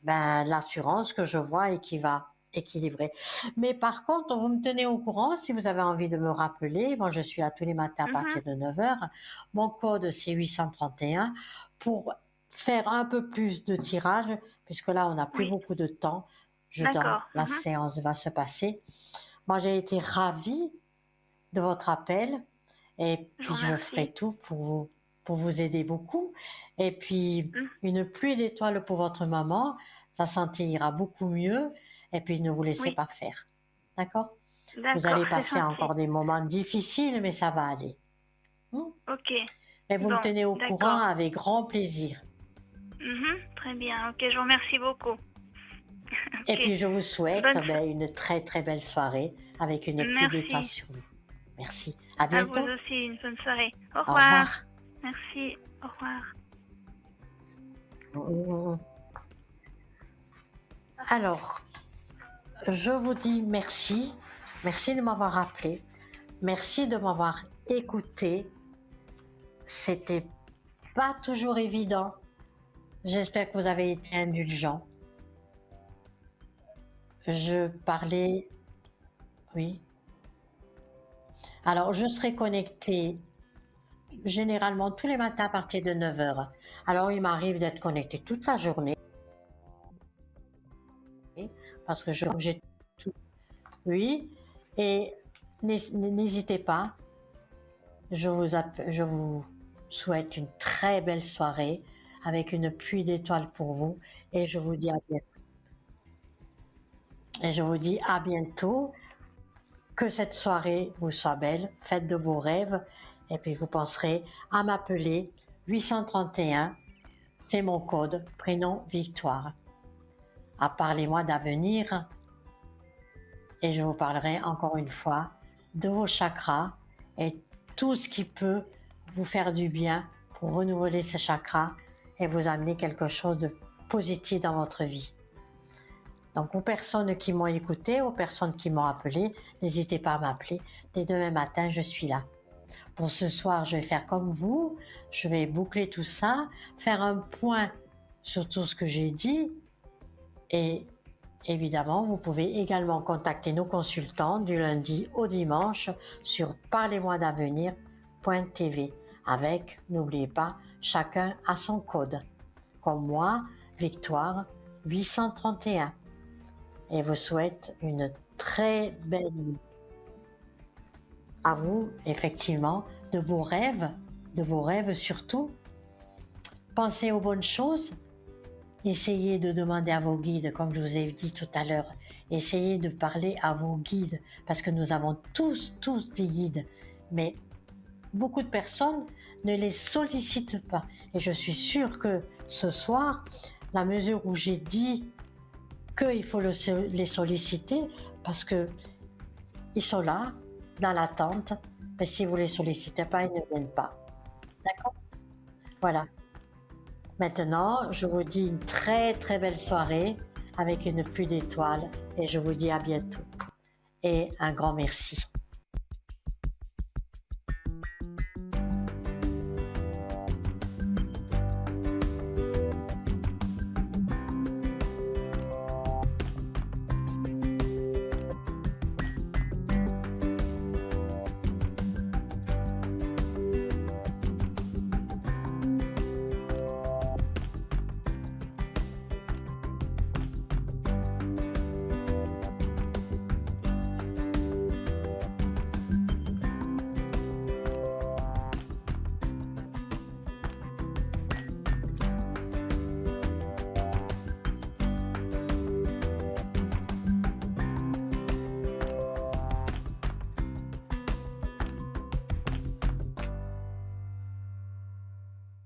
ben, l'assurance que je vois et qui va équilibrer. Mais par contre, vous me tenez au courant si vous avez envie de me rappeler. Moi, je suis là tous les matins à Mhm. partir de 9 heures. Mon code, c'est 831 pour faire un peu plus de tirage, puisque là, on n'a plus Oui, beaucoup de temps. d'accord. La Mhm. séance va se passer. Moi, j'ai été ravie de votre appel et Je vous puis je ferai remercie. tout pour vous aider beaucoup. Et puis, Mhm. une pluie d'étoiles pour votre maman, sa santé ira beaucoup mieux. Et puis, ne vous laissez Oui, pas faire. D'accord? Vous d'accord, allez c'est passer gentil. encore des moments difficiles, mais ça va aller. Hmm. Ok. Et vous me Bon, tenez au courant d'accord. avec grand plaisir. Mhm. Très bien. Ok, je vous remercie beaucoup. Et Ok. puis, je vous souhaite Bonne. ben, une très, très belle soirée avec une pluie d'étoiles Merci. sur vous. Merci. À À vous bientôt. aussi, une bonne soirée. Au Au revoir. revoir. Merci. Au revoir. Hmm. Alors, je vous dis merci. Merci de m'avoir appelé. Merci de m'avoir écouté. C'était pas toujours évident. J'espère que vous avez été indulgent. Je parlais, oui. Alors, je serai connectée généralement tous les matins à partir de 9 heures. Alors, il m'arrive d'être connectée toute la journée parce que j'ai tout. Oui. Et n'hésitez pas. Je vous souhaite une très belle soirée avec une pluie d'étoiles pour vous et je vous dis à bientôt. Et je vous dis à bientôt. Que cette soirée vous soit belle, faites de vos rêves et puis vous penserez à m'appeler 831, c'est mon code, prénom Victoire. À parlez-moi d'avenir et je vous parlerai encore une fois de vos chakras et tout ce qui peut vous faire du bien pour renouveler ces chakras et vous amener quelque chose de positif dans votre vie. Donc aux personnes qui m'ont écouté, aux personnes qui m'ont appelé, n'hésitez pas à m'appeler. Dès demain matin, je suis là. Pour ce soir, je vais faire comme vous. Je vais boucler tout ça, faire un point sur tout ce que j'ai dit et évidemment, vous pouvez également contacter nos consultants du lundi au dimanche sur parlez-moi-d'avenir.tv avec, n'oubliez pas, chacun a son code. Comme moi, Victoire 831. Et vous souhaite une très belle nuit. À vous, effectivement, de beaux rêves surtout. Pensez aux bonnes choses. Essayez de demander à vos guides, comme je vous ai dit tout à l'heure. Essayez de parler à vos guides, parce que nous avons tous des guides. Mais beaucoup de personnes ne les sollicitent pas. Et je suis sûre que ce soir, la mesure où j'ai dit qu'il faut les solliciter, parce que ils sont là, dans l'attente, mais si vous ne les sollicitez pas, ils ne viennent pas. D'accord? Voilà. Maintenant, je vous dis une très très belle soirée avec une pluie d'étoiles et je vous dis à bientôt. Et un grand merci.